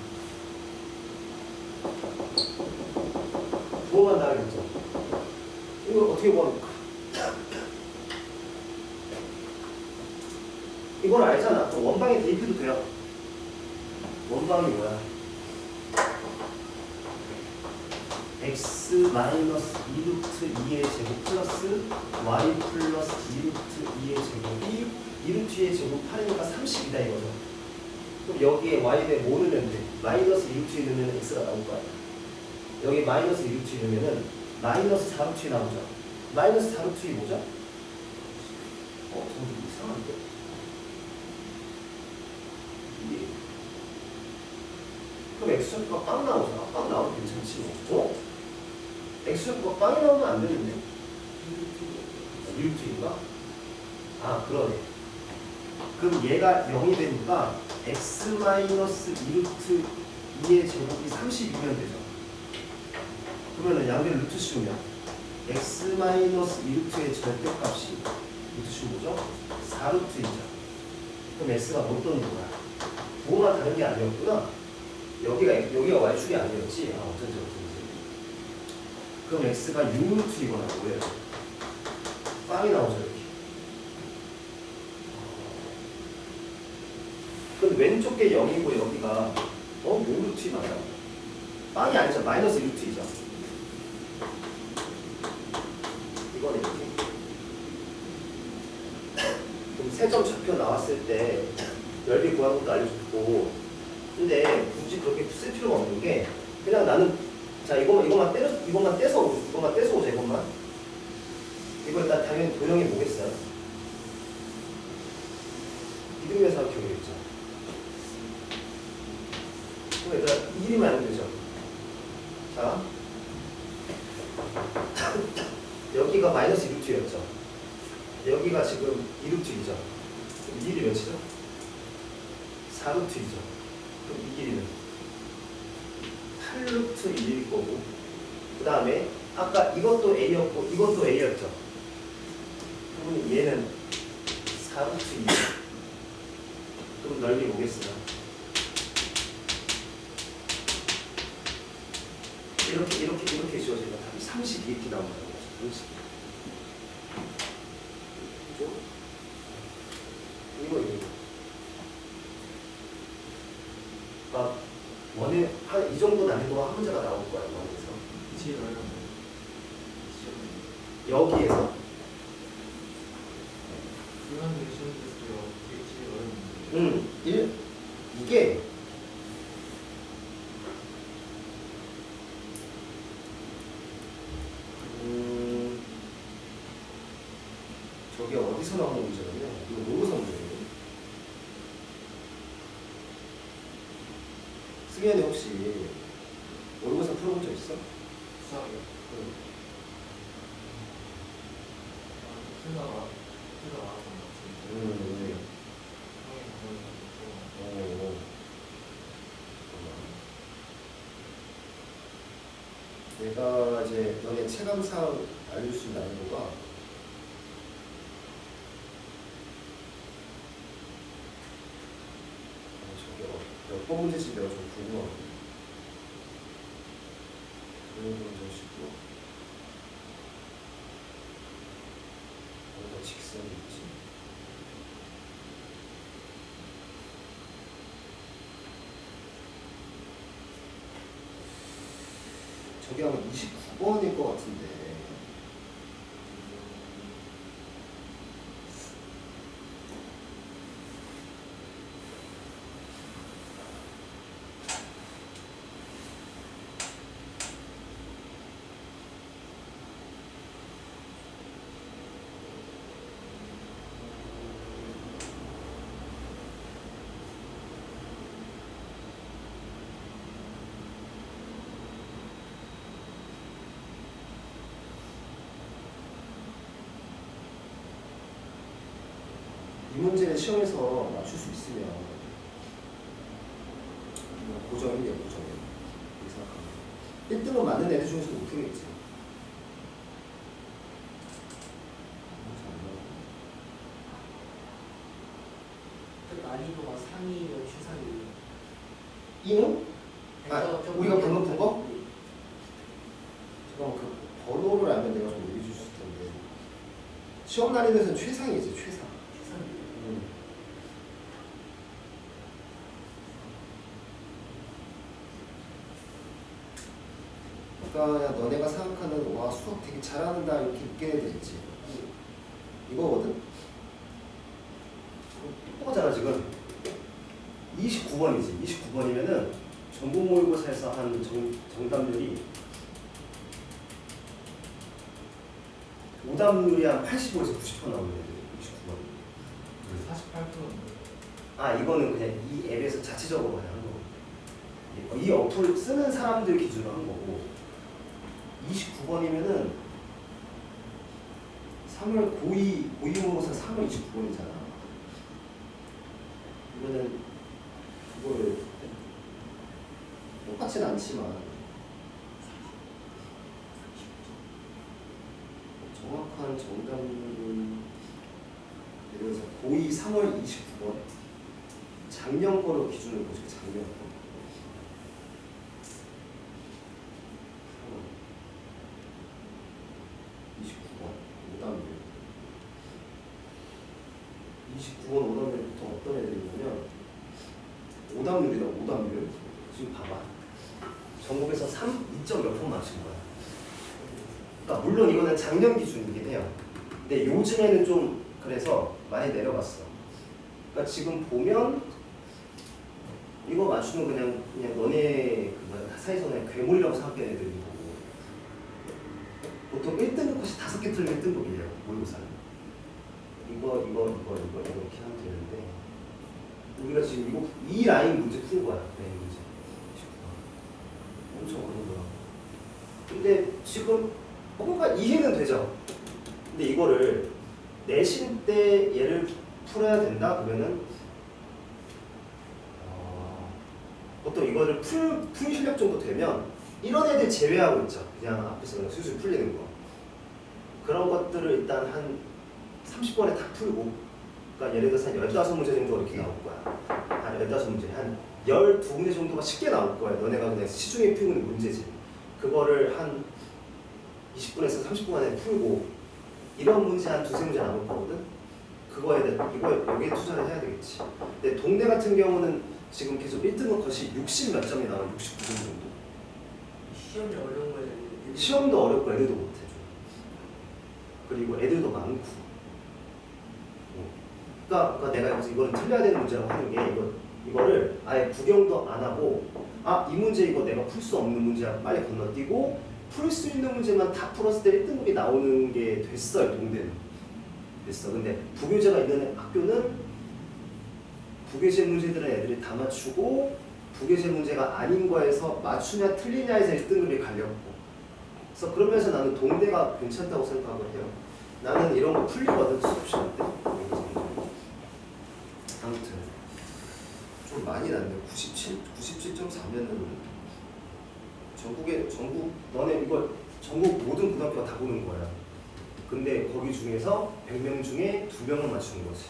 부호만 나가겠죠. 이걸 어떻게 구합니까? 이걸 알잖아. 또 원방에 대입해도 돼요. 원방이 뭐야? x 마이너스 2루트 2의 제곱 플러스 y 플러스 2루트 2의 제곱이 2루트 2의 제곱 8이니까 30이다 이거죠. 그럼 여기에 y에 대해 뭐 넣으면 돼? 마이너스 2루트 2 넣으면 x가 나올 거 아니야. 여기 마이너스 2루트 2 넣으면 마이너스 4루트 2 나오죠. 마이너스 4루트 2 뭐죠? 좀 이상한데? 이게 그럼 x좌표가 빵 나오잖아. 빵 나오면 괜찮지 뭐. x좌표가 빵이 나오면 안 되는데? 2루트인가? 아, 그러네. 그럼 얘가 0이 되니까 x 마이너스 2루트 2의 제곱이 32면 되죠. 그러면은 양변 루트 씌우면 x 마이너스 2루트의 절대값이 루트 씌우 뭐죠? 4루트이죠. 그럼 x가 못 떠는 거야. 부호가 다른 게 아니었구나. 여기가 y축이 아니었지. 아, 어쩐지. 그럼 x가 6루트이거나 뭐예요? 빵이 나오죠 이렇게. 그럼 왼쪽 게 0이고 여기가 6루트 맞아. 빵이 아니죠. 마이너스 1루트이죠. 이거는 이렇게. 그럼 세 점 좌표 나왔을 때 넓이 구하는 것도 알려줬고, 근데 굳이 그렇게 쓸 필요가 없는 게 그냥 나는 자 이것만 떼서 오자. 이거 일단 당연히 도형이 뭐겠어요? 이등변 사각형이겠죠. 그럼 얘들아 이 그림을 알면 되죠. 자 여기가 마이너스 2루트였죠. 여기가 지금 2루트이죠. 그럼 이 길이 몇이죠? 4루트이죠. 그럼 이 길이는 8루트 1일 거고, 그 다음에 아까 이것도 A였고 이것도 A였죠. 그러면 얘는 4루트 2. 그럼 넓이 뭐겠어요? 이렇게 지워지면 답이 32 이렇게 나온다는 거죠. 32. 그죠? 이거. 그러니까 원에 한 이 정도 난이도가 한 문제가 나올 거야 원에서. 제일 어려운 여기에서 그런 게 쉬운 테스트요. 되게 제일 어려운 문제. 이게 저게 어디서 나오는 문제냐면 이거 모의고사 문제예요. 승현이 혹시 모의고사 풀어본 적 있어? 수학이요. 풀다가 나왔던 것 같은데. 네. 형이 그걸 내가 이제 너네 체감상 알릴 수 있는 난이도가 저게 몇 번 문제인지 내가 좀 궁금하거든. 그런 식으로 뭔가 직선이 있지. 저게 아마 29번일 것 같은데. 이 문제는 시험에서 맞출 수 있으면 고정이에요, 고정. 이렇게 생각합니다. 1등은 맞는 애들 중에서 못 풀겠지. 그 난이도가 상이면 최상이에요. 이는? 우리가 방금 본 거? 네. 잠깐만 그 번호를 알면 내가 좀 얘기해 줄 수 있을 텐데. 시험 난이도에서는 최상이지, 최상. 최상이에요. 그러니까 너네가 생각하는 와 수학 되게 잘하는다 이렇게 느끼는 애들 있지. 이거거든. 똑똑하잖아 지금. 29번이지. 29번이면은 전국 모의고사에서 한 정답률이 오답률이 한 85에서 90% 나오는 애들. 29번. 48%인데. 아 이거는 그냥 이 앱에서 자체적으로 그냥 한 거고. 이 어플 쓰는 사람들 기준으로 한 거고. 29번이면은 3월 고2 모의고사 3월 29번이잖아. 이거는 그거를 똑같지는 않지만 정확한 정답률은 예를 들어서 고2 3월 29번 작년 거로 기준으로 보시고 작년 거. 29번 오답률부터 어떤 애들이 있냐면 오답률이다. 오답률 지금 봐봐. 전국에서 2점 몇 번 맞춘 거야. 그러니까 물론 이거는 작년 기준이긴 해요. 근데 요즘에는 좀 그래서 많이 내려갔어. 그러니까 지금 보면 이거 맞추면 그냥 너네 그 사이에서 그냥 괴물이라고 생각하는 애들이 보고 보통 1등급 컷이 5개 틀리면 1등급이에요. 모의고사는. 이거 이렇게 하면 되는데 우리가 지금 이 라인 문제 푸는 거야. 네, 문제. 엄청 어려운 거야. 근데 지금 뭔가 이해는 되죠. 근데 이거를 내신 때 얘를 풀어야 된다 그러면은 보통 이거를 풀 실력 정도 되면 이런 애들 제외하고 있죠. 그냥 앞에서 그냥 술술 풀리는 거. 그런 것들을 일단 한 30번에 다 풀고, 그러니까 예를 들어서 한 15문제 정도 이렇게 나올 거야. 한 15문제, 한 12문제 정도가 쉽게 나올 거야. 너네가 그냥 시중에 풀고 있는 문제지. 그거를 한 20분에서 30분 안에 풀고 이런 문제 한 두세 문제 남을 거거든. 그거에 대해 이거 여기에 투자를 해야 되겠지. 근데 동대 같은 경우는 지금 계속 1등급 컷이 60 몇 점이 나와 69점 정도. 시험이 어려운 거에 대한 시험도 어렵고 애들도 못해 좀. 그리고 애들도 많고. 그러니까 내가 여기서 이거는 틀려야 되는 문제라고 하는 게 이거를 아예 구경도 안 하고 이 문제 이거 내가 풀 수 없는 문제야 빨리 건너뛰고 풀 수 있는 문제만 다 풀었을 때 1등급이 나오는 게 됐어요. 동대는 됐어. 근데 부교재가 있는 학교는 부교재 문제들은 애들이 다 맞추고 부교재 문제가 아닌 거에서 맞추냐 틀리냐에서 1등급이 갈렸고. 그래서 그러면서 나는 동대가 괜찮다고 생각을 해요. 나는 이런 거 풀리거든 수업 시간 때. 아무튼 좀 많이 났네. 97.4면은 전국 너네 이거 전국 모든 고등학교가 다 보는 거야. 근데 거기 중에서 100명 중에 2명을 맞추는 거지.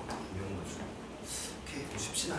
2명 맞추고. 오케이, 좀 쉽시다.